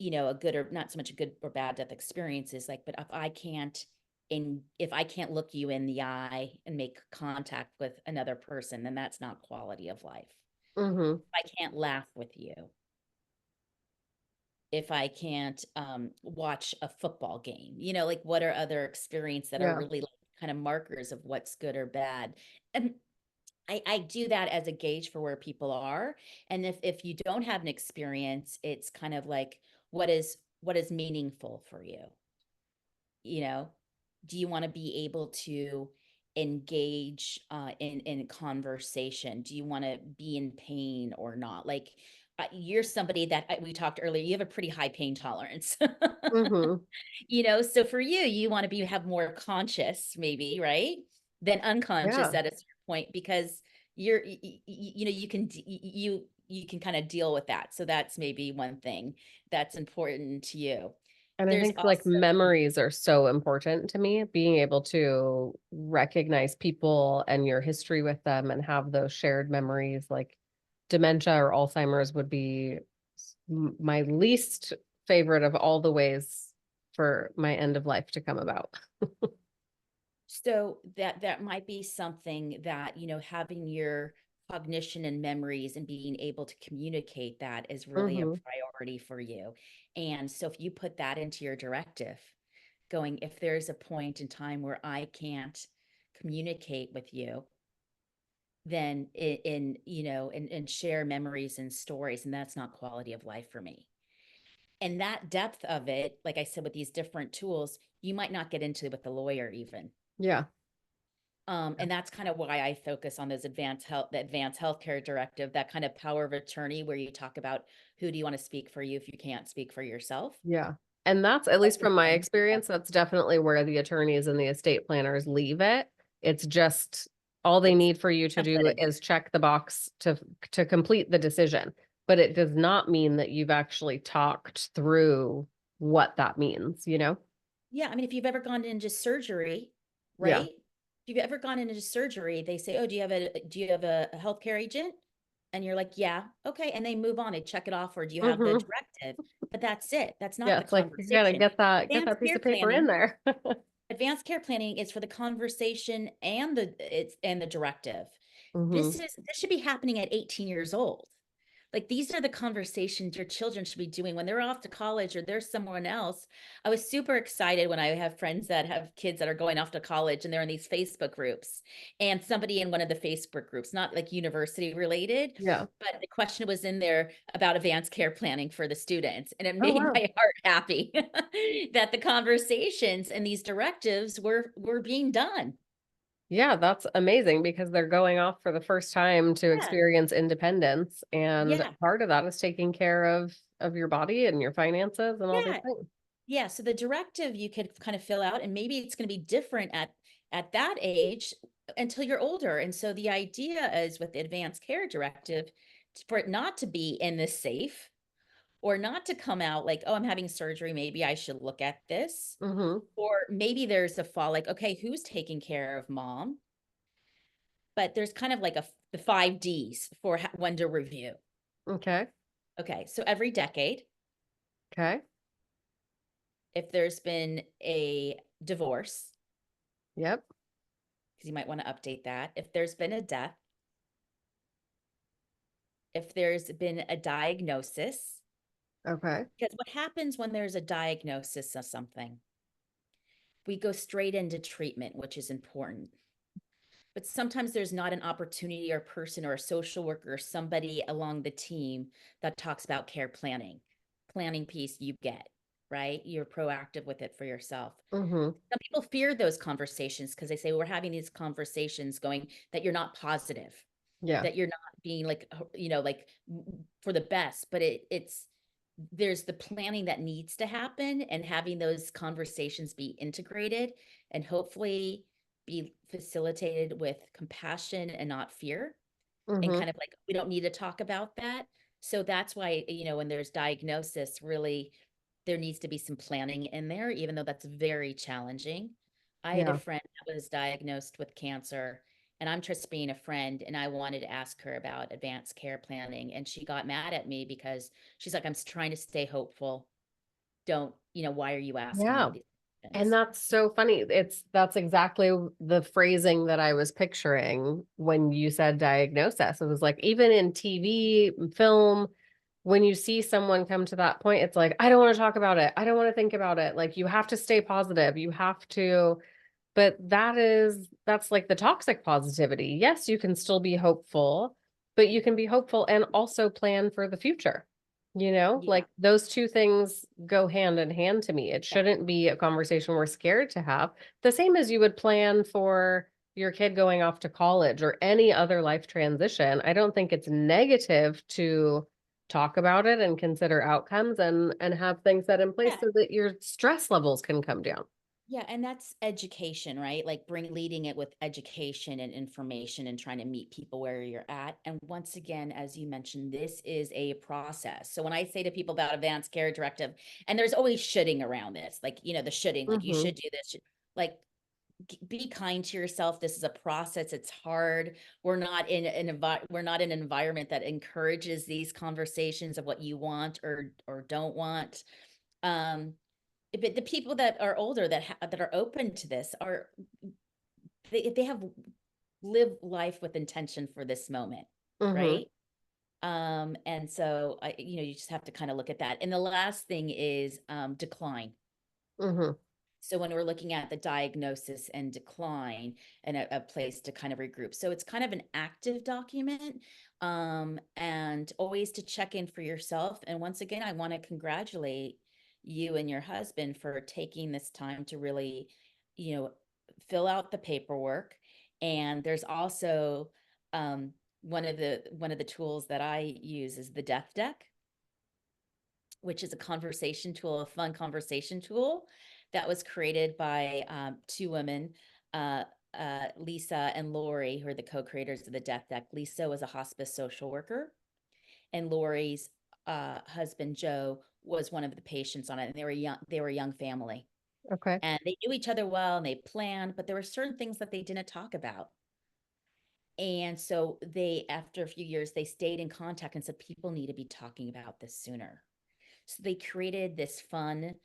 [SPEAKER 2] a good, or not so much a good or bad death experiences, like, but if I can't look you in the eye and make contact with another person, then that's not quality of life.
[SPEAKER 1] Mm-hmm.
[SPEAKER 2] If I can't laugh with you, if I can't watch a football game, like, what are other experience that are
[SPEAKER 1] Yeah.
[SPEAKER 2] really like kind of markers of what's good or bad. And I do that as a gauge for where people are. And if you don't have an experience, it's kind of like, what is meaningful for you? you know do you want to be able to engage in conversation? Do you want to be in pain or not? Like, you're somebody that, we talked earlier, you have a pretty high pain tolerance.
[SPEAKER 1] Mm-hmm.
[SPEAKER 2] So for you, you want to have more conscious, maybe, right, than unconscious
[SPEAKER 1] Yeah.
[SPEAKER 2] at a certain point, because you can kind of deal with that. So that's maybe one thing that's important to you.
[SPEAKER 1] And I
[SPEAKER 2] There's
[SPEAKER 1] think like
[SPEAKER 2] also,
[SPEAKER 1] memories are so important to me, being able to recognize people and your history with them and have those shared memories, like dementia or Alzheimer's would be my least favorite of all the ways for my end of life to come about.
[SPEAKER 2] So that might be something that, having your cognition and memories and being able to communicate that is really a
[SPEAKER 1] Hmm.
[SPEAKER 2] priority for you. And so if you put that into your directive, going, if there's a point in time where I can't communicate with you, then and share memories and stories, and that's not quality of life for me. And that depth of it, like I said, with these different tools, you might not get into with the lawyer even.
[SPEAKER 1] Yeah.
[SPEAKER 2] And that's kind of why I focus on those the advanced healthcare directive, that kind of power of attorney, where you talk about, who do you want to speak for you if you can't speak for yourself?
[SPEAKER 1] Yeah. And that's, at
[SPEAKER 2] What's
[SPEAKER 1] least
[SPEAKER 2] the
[SPEAKER 1] from my
[SPEAKER 2] thing? Yeah,
[SPEAKER 1] experience, that's definitely where the attorneys and the estate planners leave it. It's just all they
[SPEAKER 2] it's
[SPEAKER 1] need for you to do
[SPEAKER 2] templated.
[SPEAKER 1] is check the box to complete the decision. But it does not mean that you've actually talked through what that means, you know?
[SPEAKER 2] Yeah, I mean, if you've ever gone into surgery,
[SPEAKER 1] Yeah.
[SPEAKER 2] right? If you've ever gone into surgery, they say, "Oh, do you have a healthcare agent?" And you're like, "Yeah, okay," and they move on. They check it off, or do you have the
[SPEAKER 1] Hmm.
[SPEAKER 2] directive? But that's it. That's not
[SPEAKER 1] Yeah.
[SPEAKER 2] the
[SPEAKER 1] It's like you gotta
[SPEAKER 2] conversation.
[SPEAKER 1] get
[SPEAKER 2] Advanced
[SPEAKER 1] that piece
[SPEAKER 2] care
[SPEAKER 1] of paper in
[SPEAKER 2] planning
[SPEAKER 1] there.
[SPEAKER 2] Advanced care planning is for the conversation and the directive.
[SPEAKER 1] Hmm.
[SPEAKER 2] This should be happening at 18 years old. Like, these are the conversations your children should be doing when they're off to college or there's someone else. I was super excited when I have friends that have kids that are going off to college, and they're in these Facebook groups, and somebody in one of the Facebook groups, not like university related,
[SPEAKER 1] Yeah.
[SPEAKER 2] but the question was in there about advanced care planning for the students. And it
[SPEAKER 1] Oh,
[SPEAKER 2] made
[SPEAKER 1] wow.
[SPEAKER 2] my heart happy that the conversations and these directives were being done.
[SPEAKER 1] Yeah, that's amazing because they're going off for the first time to
[SPEAKER 2] Yeah.
[SPEAKER 1] experience independence, and
[SPEAKER 2] Yeah.
[SPEAKER 1] part of that is taking care of your body and your finances and all these
[SPEAKER 2] Yeah.
[SPEAKER 1] things.
[SPEAKER 2] Yeah. So the directive you could kind of fill out, and maybe it's going to be different at that age until you're older. And so the idea is with the advanced care directive for it not to be in this safe or not to come out like, oh, I'm having surgery. Maybe I should look at this.
[SPEAKER 1] Mhm.
[SPEAKER 2] Or maybe there's a fall like, okay, who's taking care of mom? But there's kind of like the 5 Ds for when to review.
[SPEAKER 1] Okay.
[SPEAKER 2] Okay. So every decade,
[SPEAKER 1] Okay.
[SPEAKER 2] if there's been a divorce,
[SPEAKER 1] Yep.
[SPEAKER 2] because you might want to update that. If there's been a death, if there's been a diagnosis,
[SPEAKER 1] Okay.
[SPEAKER 2] because what happens when there's a diagnosis of something? We go straight into treatment, which is important. But sometimes there's not an opportunity or person or a social worker or somebody along the team that talks about care planning. Planning piece you get, right? You're proactive with it for yourself.
[SPEAKER 1] Mhm.
[SPEAKER 2] Some people fear those conversations because they say, well, we're having these conversations going that you're not positive,
[SPEAKER 1] Yeah.
[SPEAKER 2] that you're not being like, like for the best, but it's there's the planning that needs to happen and having those conversations be integrated and hopefully be facilitated with compassion and not fear and
[SPEAKER 1] Mhm.
[SPEAKER 2] kind of like we don't need to talk about that. So that's why, when there's diagnosis, really there needs to be some planning in there, even though that's very challenging. I had a
[SPEAKER 1] Yeah.
[SPEAKER 2] friend that was diagnosed with cancer, and I'm just being a friend, and I wanted to ask her about advanced care planning, and she got mad at me because she's like, I'm trying to stay hopeful. Don't, why are you asking me
[SPEAKER 1] Yeah.
[SPEAKER 2] these
[SPEAKER 1] And
[SPEAKER 2] questions?
[SPEAKER 1] that's so funny. That's exactly the phrasing that I was picturing when you said diagnosis. It was like even in TV, film, when you see someone come to that point, it's like, I don't want to talk about it. I don't want to think about it. Like you have to stay positive. You have to, but that's like the toxic positivity. Yes, you can still be hopeful, but you can be hopeful and also plan for the future.
[SPEAKER 2] Yeah,
[SPEAKER 1] Like those two things go hand in hand to me. It
[SPEAKER 2] yeah,
[SPEAKER 1] shouldn't be a conversation we're scared to have. The same as you would plan for your kid going off to college or any other life transition. I don't think it's negative to talk about it and consider outcomes and have things set in place
[SPEAKER 2] yeah.
[SPEAKER 1] so that your stress levels can come down.
[SPEAKER 2] Yeah, and that's education, right? Like leading it with education and information and trying to meet people where you're at. And once again, as you mentioned, this is a process. So when I say to people about advanced care directive, and there's always shoulding around this, like, the shoulding, like you
[SPEAKER 1] Mhm.
[SPEAKER 2] should do this, like be kind to yourself. This is a process. It's hard. We're not in an environment that encourages these conversations of what you want or don't want. Um, but the people that are older that are open to this are they have lived life with intention for this moment,
[SPEAKER 1] Mhm.
[SPEAKER 2] right? And so you just have to kind of look at that. And the last thing is decline.
[SPEAKER 1] Mhm.
[SPEAKER 2] So when we're looking at the diagnosis and decline and a place to kind of regroup. So it's kind of an active document, and always to check in for yourself. And once again, I want to congratulate you and your husband for taking this time to really, you know, fill out the paperwork. And there's also one of the tools that I use is the death deck, which is a conversation tool, a fun conversation tool that was created by two women, uh, Lisa and Lori, who are the co-creators of the Death Deck. Lisa was a hospice social worker, and Lori's husband Joe was one of the patients on it. And they were young. They were a young family,
[SPEAKER 1] Okay.
[SPEAKER 2] and they knew each other well, and they planned. But there were certain things that they didn't talk about. And so after a few years, they stayed in contact and said, people need to be talking about this sooner. So they created this fun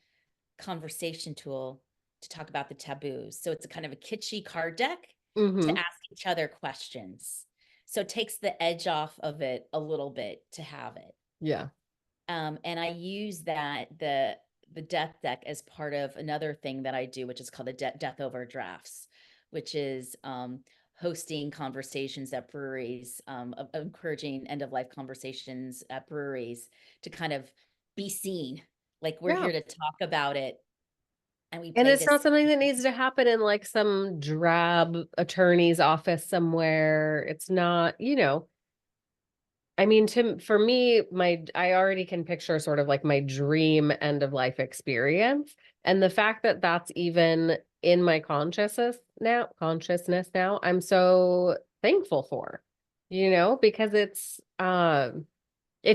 [SPEAKER 2] conversation tool to talk about the taboos. So it's a kind of a kitschy card deck to
[SPEAKER 1] Mhm.
[SPEAKER 2] ask each other questions. So it takes the edge off of it a little bit to have it.
[SPEAKER 1] Yeah.
[SPEAKER 2] And I use the death deck as part of another thing that I do, which is called the death over drafts, which is hosting conversations at breweries, encouraging end of life conversations at breweries to kind of be seen. Like we're
[SPEAKER 1] Yeah.
[SPEAKER 2] here to talk about it and we
[SPEAKER 1] And
[SPEAKER 2] play
[SPEAKER 1] it's not
[SPEAKER 2] this.
[SPEAKER 1] something that needs to happen in like some drab attorney's office somewhere. It's not, I mean, for me, I already can picture sort of like my dream end of life experience. And the fact that that's even in my consciousness now, I'm so thankful for, because it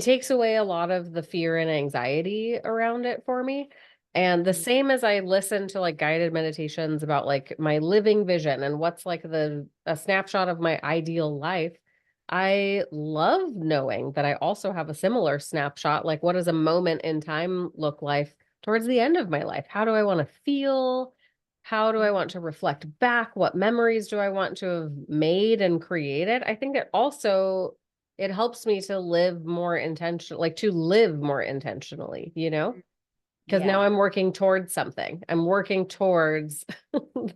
[SPEAKER 1] takes away a lot of the fear and anxiety around it for me. And the
[SPEAKER 2] Mhm.
[SPEAKER 1] same as I listen to like guided meditations about like my living vision and what's like a snapshot of my ideal life. I love knowing that I also have a similar snapshot. Like, what does a moment in time look like towards the end of my life? How do I want to feel? How do I want to reflect back? What memories do I want to have made and created? I think it helps me to live more intentionally, because now
[SPEAKER 2] Yeah.
[SPEAKER 1] I'm working towards something. I'm working towards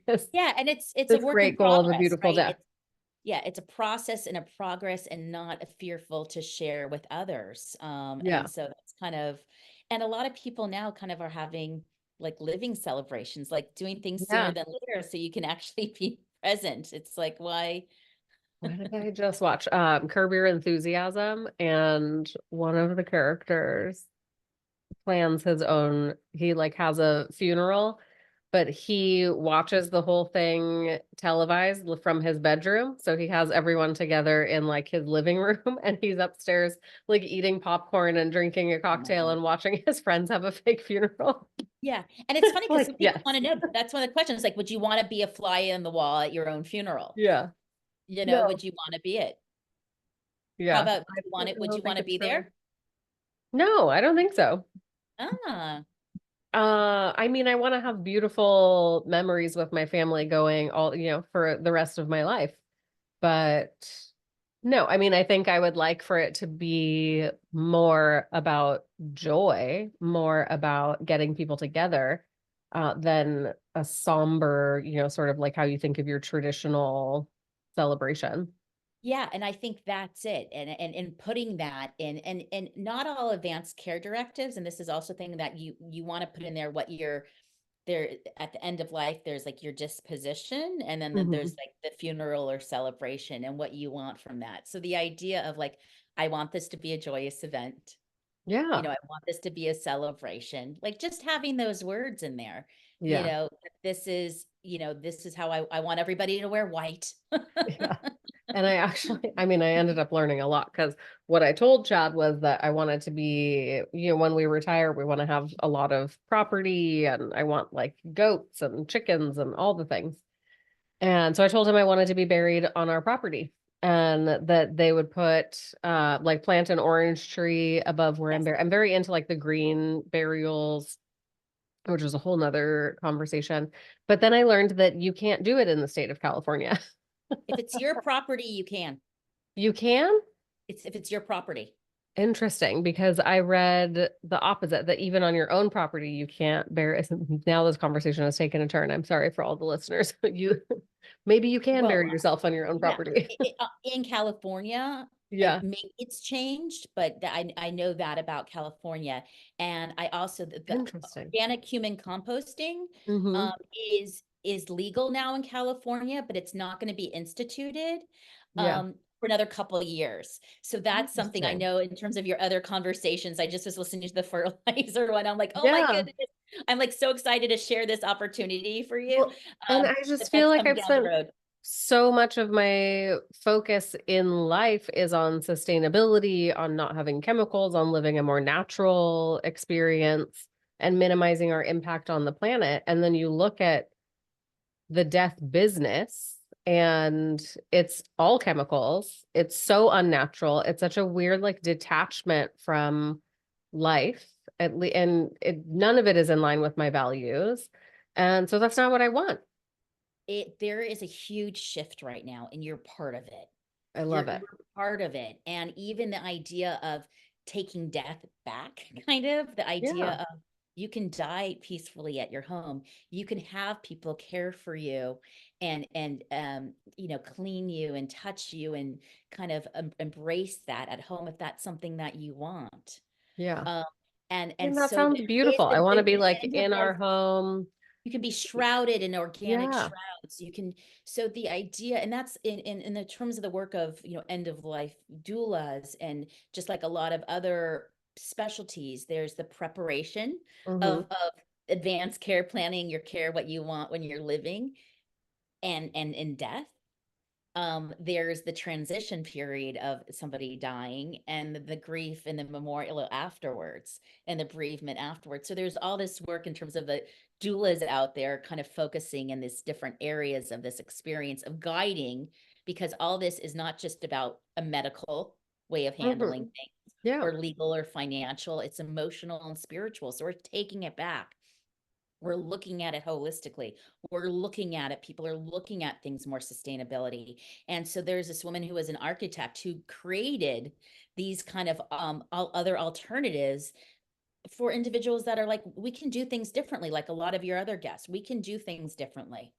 [SPEAKER 1] this,
[SPEAKER 2] Yeah, and it's a
[SPEAKER 1] this
[SPEAKER 2] work in
[SPEAKER 1] great goal of a
[SPEAKER 2] progress,
[SPEAKER 1] beautiful
[SPEAKER 2] right?
[SPEAKER 1] death.
[SPEAKER 2] Yeah, it's a process and a progress and not a fearful to share with others. And
[SPEAKER 1] Yeah.
[SPEAKER 2] so that's kind of, and a lot of people now kind of are having like living celebrations, like doing things sooner
[SPEAKER 1] Yeah.
[SPEAKER 2] than later so you can actually be present. It's like, why?
[SPEAKER 1] What did I just watch? Curb Your Enthusiasm, and one of the characters plans his own, he like has a funeral, but he watches the whole thing televised from his bedroom. So he has everyone together in like his living room and he's upstairs like eating popcorn and drinking a
[SPEAKER 2] Oh my
[SPEAKER 1] cocktail
[SPEAKER 2] God.
[SPEAKER 1] and watching his friends have a fake funeral.
[SPEAKER 2] Yeah. And it's funny because
[SPEAKER 1] Like,
[SPEAKER 2] some people
[SPEAKER 1] yes.
[SPEAKER 2] want to know. That's one of the questions. Like, would you want to be a fly in the wall at your own funeral?
[SPEAKER 1] Yeah. No.
[SPEAKER 2] Would you want to be it? How
[SPEAKER 1] Yeah.
[SPEAKER 2] about, would you want it?
[SPEAKER 1] I
[SPEAKER 2] Would
[SPEAKER 1] don't
[SPEAKER 2] you
[SPEAKER 1] think
[SPEAKER 2] want to
[SPEAKER 1] it's
[SPEAKER 2] be
[SPEAKER 1] for me.
[SPEAKER 2] there?
[SPEAKER 1] No, I don't think so.
[SPEAKER 2] Ah,
[SPEAKER 1] I mean, I want to have beautiful memories with my family going all, for the rest of my life. But no, I mean, I think I would like for it to be more about joy, more about getting people together, than a somber, sort of like how you think of your traditional celebration.
[SPEAKER 2] yeah, and I think that's it. And putting that in, and not all advanced care directives, and this is also thing that you want to put in there what you're there at the end of life, there's like your disposition, and then
[SPEAKER 1] Mhm.
[SPEAKER 2] there's like the funeral or celebration and what you want from that. So the idea of like, I want this to be a joyous event.
[SPEAKER 1] Yeah.
[SPEAKER 2] I want this to be a celebration. Like just having those words in there,
[SPEAKER 1] Yeah.
[SPEAKER 2] this is how I want everybody to wear white.
[SPEAKER 1] Yeah. And I mean, I ended up learning a lot because what I told Chad was that I wanted to be, when we retire, we want to have a lot of property and I want like goats and chickens and all the things. And so I told him I wanted to be buried on our property and that they would like plant an orange tree above where I'm
[SPEAKER 2] Yes.
[SPEAKER 1] buried. I'm very into like the green burials, which is a whole nother conversation. But then I learned that you can't do it in the state of California.
[SPEAKER 2] If it's your property, you can.
[SPEAKER 1] You can?
[SPEAKER 2] It's if it's your property.
[SPEAKER 1] Interesting, because I read the opposite, that even on your own property, you can't bury. Now this conversation has taken a turn. I'm sorry for all the listeners. Maybe you can
[SPEAKER 2] Well,
[SPEAKER 1] bury yourself on your own
[SPEAKER 2] yeah,
[SPEAKER 1] property.
[SPEAKER 2] in California,
[SPEAKER 1] Yeah.
[SPEAKER 2] maybe it's changed, but I know that about California, and I also the
[SPEAKER 1] Interesting.
[SPEAKER 2] organic human composting
[SPEAKER 1] Hmm.
[SPEAKER 2] um, is legal now in California, but it's not going to be instituted
[SPEAKER 1] Yeah.
[SPEAKER 2] for another couple of years. So that's something I
[SPEAKER 1] Interesting.
[SPEAKER 2] know in terms of your other conversations. I just was listening to the fertilizer one. I'm like, oh my
[SPEAKER 1] Yeah.
[SPEAKER 2] goodness, I'm like so excited to share this opportunity for you.
[SPEAKER 1] Well, and I
[SPEAKER 2] But
[SPEAKER 1] just feel
[SPEAKER 2] that's
[SPEAKER 1] like
[SPEAKER 2] coming
[SPEAKER 1] I've
[SPEAKER 2] down the
[SPEAKER 1] spent
[SPEAKER 2] road.
[SPEAKER 1] so much of my focus in life is on sustainability, on not having chemicals, on living a more natural experience and minimizing our impact on the planet. And then you look at the death business and it's all chemicals. It's so unnatural. It's such a weird like detachment from life none of it is in line with my values. And so that's not what I want.
[SPEAKER 2] There is a huge shift right now and you're part of it.
[SPEAKER 1] I love
[SPEAKER 2] you're
[SPEAKER 1] it.
[SPEAKER 2] you're part of it, and even the idea of taking death back, kind of the
[SPEAKER 1] Yeah.
[SPEAKER 2] idea of you can die peacefully at your home, you can have people care for you and clean you and touch you and kind of embrace that at home if that's something that you want.
[SPEAKER 1] Yeah.
[SPEAKER 2] um and
[SPEAKER 1] And that
[SPEAKER 2] so
[SPEAKER 1] sounds
[SPEAKER 2] there is
[SPEAKER 1] beautiful. I want to be
[SPEAKER 2] the
[SPEAKER 1] like
[SPEAKER 2] end of
[SPEAKER 1] in
[SPEAKER 2] life.
[SPEAKER 1] our home.
[SPEAKER 2] You can be shrouded in organic
[SPEAKER 1] Yeah.
[SPEAKER 2] shrouds. You can, so the idea, and that's in the terms of the work of, end of life doulas, and just like a lot of other specialties, there's the preparation
[SPEAKER 1] Hmm.
[SPEAKER 2] of advanced care planning, your care, what you want when you're living and in death. There's the transition period of somebody dying and the grief and the memorial afterwards and the bereavement afterwards. So there's all this work in terms of the doulas out there kind of focusing in these different areas of this experience of guiding, because all this is not just about a medical way of handling
[SPEAKER 1] Hmm.
[SPEAKER 2] things
[SPEAKER 1] Yeah.
[SPEAKER 2] or legal or financial, it's emotional and spiritual. So we're taking it back. We're looking at it holistically. We're looking at it. People are looking at things more sustainability. And so there's this woman who was an architect who created these kind of other alternatives for individuals that are like, we can do things differently. Like a lot of your other guests, we can do things differently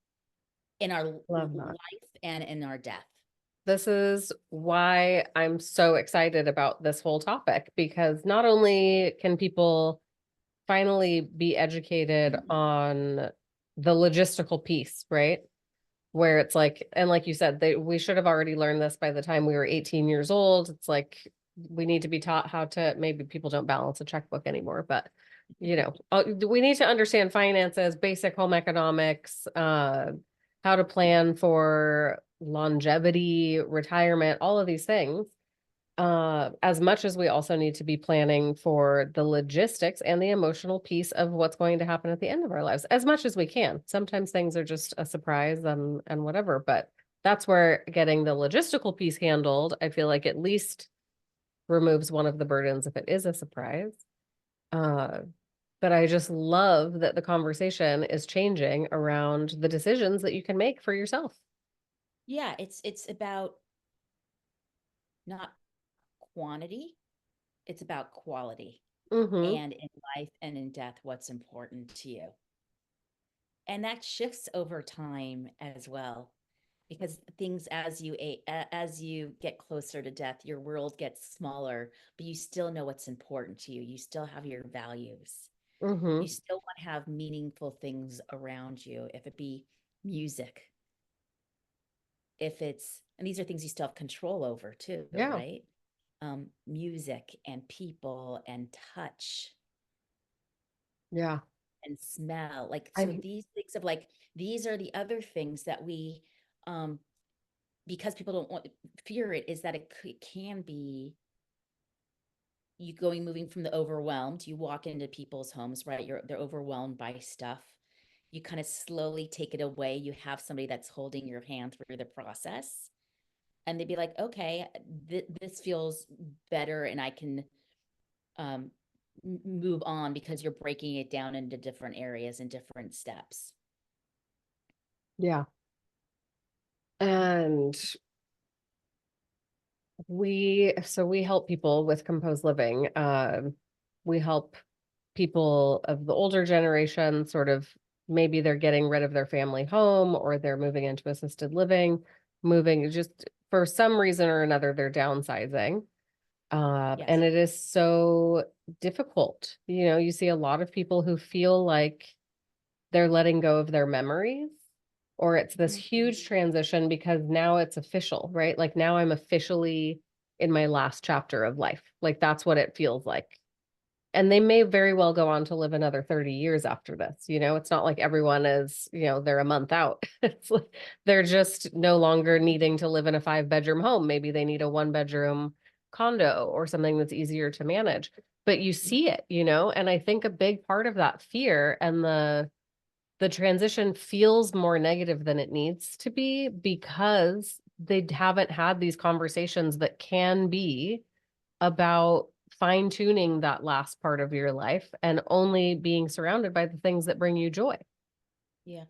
[SPEAKER 2] in our
[SPEAKER 1] Love that.
[SPEAKER 2] life and in our death.
[SPEAKER 1] This is why I'm so excited about this whole topic, because not only can people finally be educated on the logistical piece, right? Where it's like, and like you said, we should have already learned this by the time we were 18 years old. It's like we need to be taught how to, maybe people don't balance a checkbook anymore, but we need to understand finances, basic home economics, how to plan for longevity, retirement, all of these things. As much as we also need to be planning for the logistics and the emotional piece of what's going to happen at the end of our lives, as much as we can. Sometimes things are just a surprise and whatever, but that's where getting the logistical piece handled, I feel like at least removes one of the burdens if it is a surprise. Uh, but I just love that the conversation is changing around the decisions that you can make for yourself.
[SPEAKER 2] Yeah, it's about not quantity, it's about quality.
[SPEAKER 1] Mm-hmm.
[SPEAKER 2] And in life and in death, what's important to you. And that shifts over time as well, because things, as you get closer to death, your world gets smaller, but you still know what's important to you. You still have your values. You
[SPEAKER 1] Mm-hmm.
[SPEAKER 2] still want to have meaningful things around you, if it be music, if it's, and these are things you still have control over too,
[SPEAKER 1] Yeah.
[SPEAKER 2] right? Music and people and touch
[SPEAKER 1] Yeah.
[SPEAKER 2] and smell, like, so
[SPEAKER 1] I
[SPEAKER 2] these things of like, these are the other things that we, um because people don't want, fear it, is that it can be, you going, moving from the overwhelmed, you walk into people's homes, right, they're overwhelmed by stuff, you kind of slowly take it away, you have somebody that's holding your hand through the process, and they'd be like, okay, this feels better, and I can um move on, because you're breaking it down into different areas and different steps.
[SPEAKER 1] yeah. And we help people with composed living. We help people of the older generation, sort of, maybe they're getting rid of their family home or they're moving into assisted living, moving just for some reason or another, they're downsizing. And
[SPEAKER 2] Yes.
[SPEAKER 1] it is so difficult. You see a lot of people who feel like they're letting go of their memories, or it's this huge
[SPEAKER 2] Mhm.
[SPEAKER 1] transition because now it's official, right? Like now I'm officially in my last chapter of life. Like that's what it feels like. And they may very well go on to live another 30 years after this. It's not like everyone is, they're a month out. It's like they're just no longer needing to live in a 5-bedroom home. Maybe they need a 1-bedroom condo or something that's easier to manage. But you see it, and I think a big part of that fear and the transition feels more negative than it needs to be because they haven't had these conversations that can be about fine tuning that last part of your life and only being surrounded by the things that bring you joy.
[SPEAKER 2] Yeah.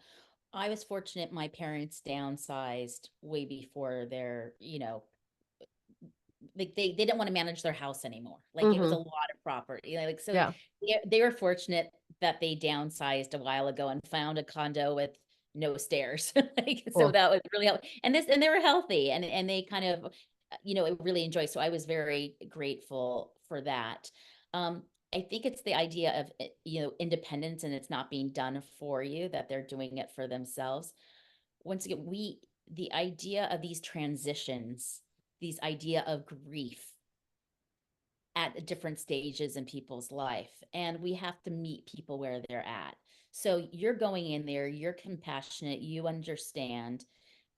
[SPEAKER 2] I was fortunate my parents downsized way before their, like they didn't want to manage their house anymore. Like it was a
[SPEAKER 1] Hmm.
[SPEAKER 2] lot of property. Like so
[SPEAKER 1] Yeah.
[SPEAKER 2] they were fortunate that they downsized a while ago and found a condo with no stairs. Like so
[SPEAKER 1] Cool.
[SPEAKER 2] that was really helpful. And they were healthy and they kind of really enjoy. So I was very grateful for that. I think it's the idea of, independence, and it's not being done for you, that they're doing it for themselves. Once again, the idea of these transitions, these idea of grief at different stages in people's life, and we have to meet people where they're at. So you're going in there, you're compassionate, you understand.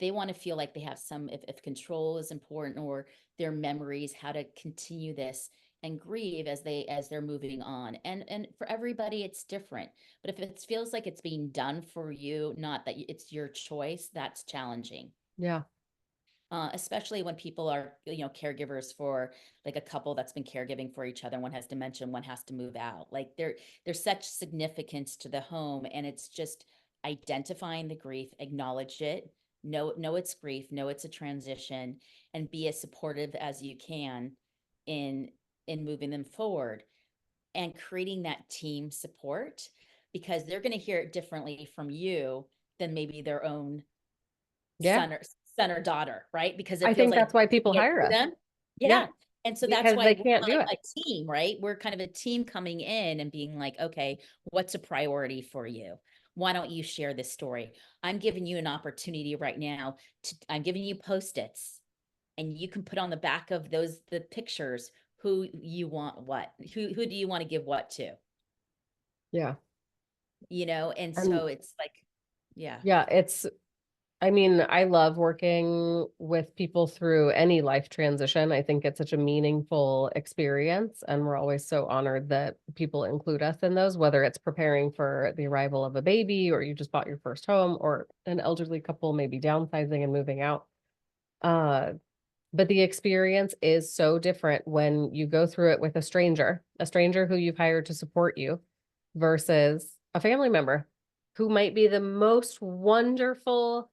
[SPEAKER 2] They want to feel like they have some, if control is important, or their memories, how to continue this and grieve as they're moving on. And for everybody it's different, but if it feels like it's being done for you, not that it's your choice, that's challenging.
[SPEAKER 1] Yeah.
[SPEAKER 2] Especially when people are, caregivers for like a couple that's been caregiving for each other. One has dementia, one has to move out. Like there's such significance to the home, and it's just identifying the grief, acknowledge it, know it's grief, know it's a transition, and be as supportive as you can in moving them forward, and creating that team support, because they're going to hear it differently from you than maybe their own
[SPEAKER 1] Yeah.
[SPEAKER 2] son or daughter, right? Because
[SPEAKER 1] I
[SPEAKER 2] it feels
[SPEAKER 1] think
[SPEAKER 2] like
[SPEAKER 1] that's why people
[SPEAKER 2] it
[SPEAKER 1] hire
[SPEAKER 2] to
[SPEAKER 1] us.
[SPEAKER 2] them.
[SPEAKER 1] Yeah.
[SPEAKER 2] Yeah. And so that's
[SPEAKER 1] Because
[SPEAKER 2] why
[SPEAKER 1] they
[SPEAKER 2] we're
[SPEAKER 1] can't do it.
[SPEAKER 2] a team, right? We're kind of a team coming in and being like, okay, what's a priority for you? Why don't you share this story? I'm giving you an opportunity right now I'm giving you Post-its, and you can put on the back of the pictures who you want, who do you want to give what to,
[SPEAKER 1] Yeah.
[SPEAKER 2] and
[SPEAKER 1] And
[SPEAKER 2] so it's like, yeah.
[SPEAKER 1] yeah, I mean, I love working with people through any life transition. I think it's such a meaningful experience, and we're always so honored that people include us in those, whether it's preparing for the arrival of a baby, or you just bought your first home, or an elderly couple maybe downsizing and moving out. Uh, but the experience is so different when you go through it with a stranger who you've hired to support you versus a family member who might be the most wonderful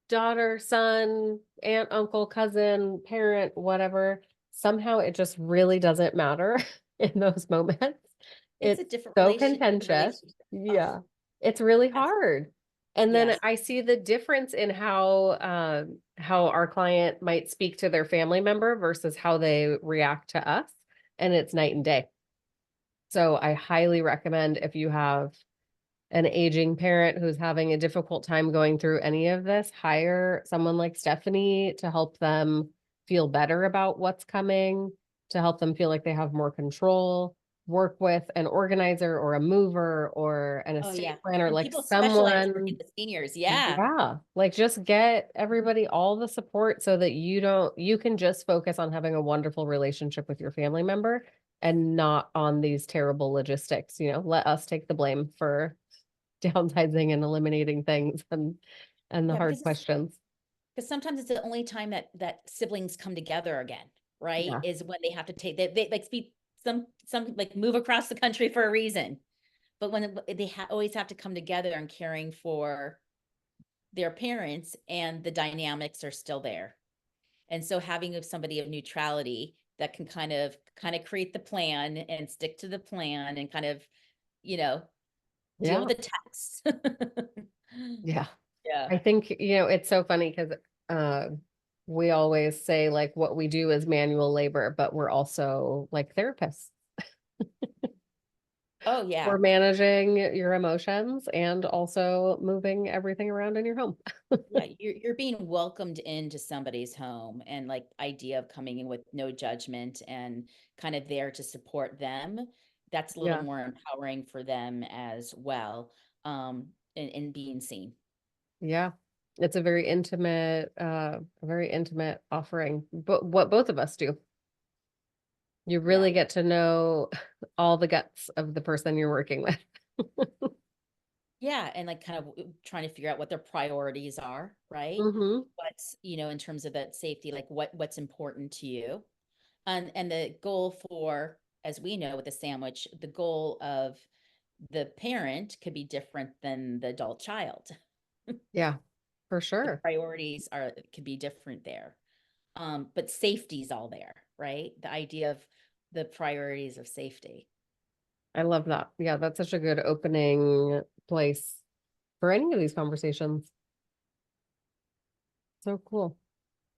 [SPEAKER 1] daughter, son, aunt, uncle, cousin, parent, whatever. Somehow it just really doesn't matter in those moments.
[SPEAKER 2] It's
[SPEAKER 1] It's
[SPEAKER 2] a different
[SPEAKER 1] so contentious.
[SPEAKER 2] relationship. Oh,
[SPEAKER 1] Yeah. It's really
[SPEAKER 2] that's,
[SPEAKER 1] hard. And then
[SPEAKER 2] yes.
[SPEAKER 1] I see the difference in how our client might speak to their family member versus how they react to us. And it's night and day. So I highly recommend, if you have an aging parent who's having a difficult time going through any of this, hire someone like Stefanie to help them feel better about what's coming, to help them feel like they have more control, work with an organizer or a mover or an
[SPEAKER 2] Oh,
[SPEAKER 1] estate
[SPEAKER 2] yeah.
[SPEAKER 1] planner,
[SPEAKER 2] And
[SPEAKER 1] like
[SPEAKER 2] people specialize working
[SPEAKER 1] someone.
[SPEAKER 2] with seniors. Yeah.
[SPEAKER 1] Yeah, like just get everybody all the support so that you can just focus on having a wonderful relationship with your family member and not on these terrible logistics. Let us take the blame for downsizing and eliminating things and the
[SPEAKER 2] Yeah.
[SPEAKER 1] hard questions.
[SPEAKER 2] Because sometimes it's the only time that siblings come together again, right?
[SPEAKER 1] Yeah.
[SPEAKER 2] Is when they have to take, they like speak, some like move across the country for a reason. But when they always have to come together and caring for their parents, and the dynamics are still there. And so having somebody of neutrality that can kind of create the plan and stick to the plan, and kind of, you know, deal
[SPEAKER 1] Yeah.
[SPEAKER 2] with the text.
[SPEAKER 1] Yeah.
[SPEAKER 2] Yeah.
[SPEAKER 1] I think, it's so funny because uh we always say like what we do is manual labor, but we're also like therapists.
[SPEAKER 2] Oh, yeah.
[SPEAKER 1] We're managing your emotions and also moving everything around in your home.
[SPEAKER 2] Yeah, you're being welcomed into somebody's home, and like idea of coming in with no judgment and kind of there to support them. That's a little
[SPEAKER 1] Yeah.
[SPEAKER 2] more empowering for them as well. And being seen.
[SPEAKER 1] Yeah. It's a very intimate offering, but what both of us do. You
[SPEAKER 2] Yeah.
[SPEAKER 1] really get to know all the guts of the person you're working with.
[SPEAKER 2] Yeah, and like kind of trying to figure out what their priorities are, right?
[SPEAKER 1] Hmm.
[SPEAKER 2] What's, in terms of that safety, like what's important to you. And the goal for, as we know with the sandwich, the goal of the parent could be different than the adult child.
[SPEAKER 1] Yeah, for
[SPEAKER 2] The
[SPEAKER 1] sure.
[SPEAKER 2] priorities could be different there. But safety's all there, right? The idea of the priorities of safety.
[SPEAKER 1] I love that. Yeah, that's such a good opening place for any of these conversations. So cool.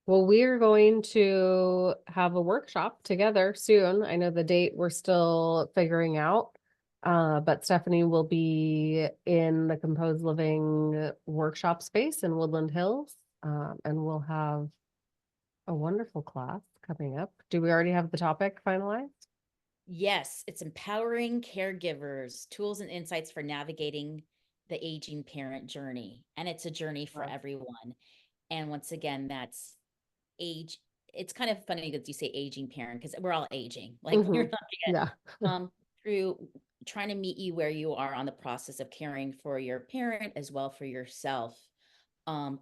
[SPEAKER 1] Well, we're going to have a workshop together soon. I know the date we're still figuring out. But Stephanie will be in the Composed Living workshop space in Woodland Hills. And we'll have a wonderful class coming up. Do we already have the topic finalized?
[SPEAKER 2] Yes, it's empowering caregivers, tools and insights for navigating the aging parent journey. And it's a journey for
[SPEAKER 1] Wow.
[SPEAKER 2] everyone. And once again, that's age. It's kind of funny that you say aging parent because we're all aging. Like we're
[SPEAKER 1] Mhm.
[SPEAKER 2] not
[SPEAKER 1] Yeah.
[SPEAKER 2] through trying to meet you where you are on the process of caring for your parent as well for yourself,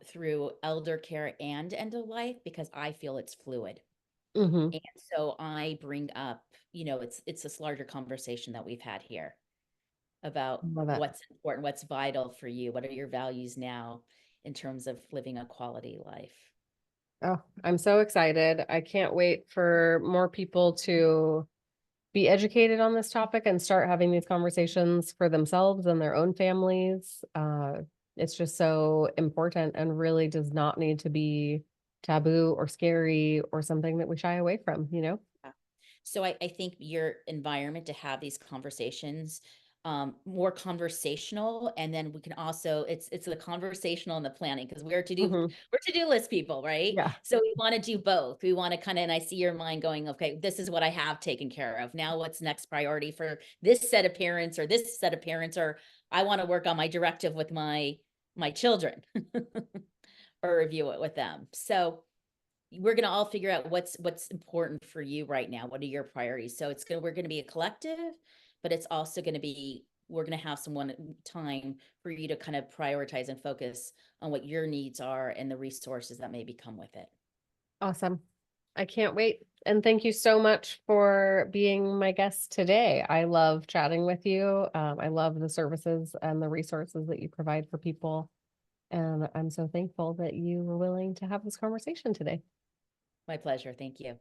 [SPEAKER 2] through elder care and end of life, because I feel it's fluid.
[SPEAKER 1] Hmm.
[SPEAKER 2] And so I bring up, it's this larger conversation that we've had here about
[SPEAKER 1] Love it.
[SPEAKER 2] what's important, what's vital for you, what are your values now in terms of living a quality life.
[SPEAKER 1] Oh, I'm so excited. I can't wait for more people to be educated on this topic and start having these conversations for themselves and their own families. It's just so important and really does not need to be taboo or scary or something that we shy away from, you know?
[SPEAKER 2] Yeah. So I think your environment to have these conversations, more conversational, and then we can also it's the conversational and the planning because
[SPEAKER 1] Hmm.
[SPEAKER 2] we're to-do list people, right?
[SPEAKER 1] Yeah.
[SPEAKER 2] So we want to do both. We want to kind of, and I see your mind going, okay, this is what I have taken care of. Now what's next priority for this set of parents or this set of parents, or I want to work on my directive with my children or review it with them. So we're gonna all figure out what's important for you right now. What are your priorities? So we're gonna be a collective, but it's also gonna be we're gonna have some one time for you to kind of prioritize and focus on what your needs are and the resources that maybe come with it.
[SPEAKER 1] Awesome. I can't wait. And thank you so much for being my guest today. I love chatting with you. I love the services and the resources that you provide for people. And I'm so thankful that you were willing to have this conversation today.
[SPEAKER 2] My pleasure. Thank you.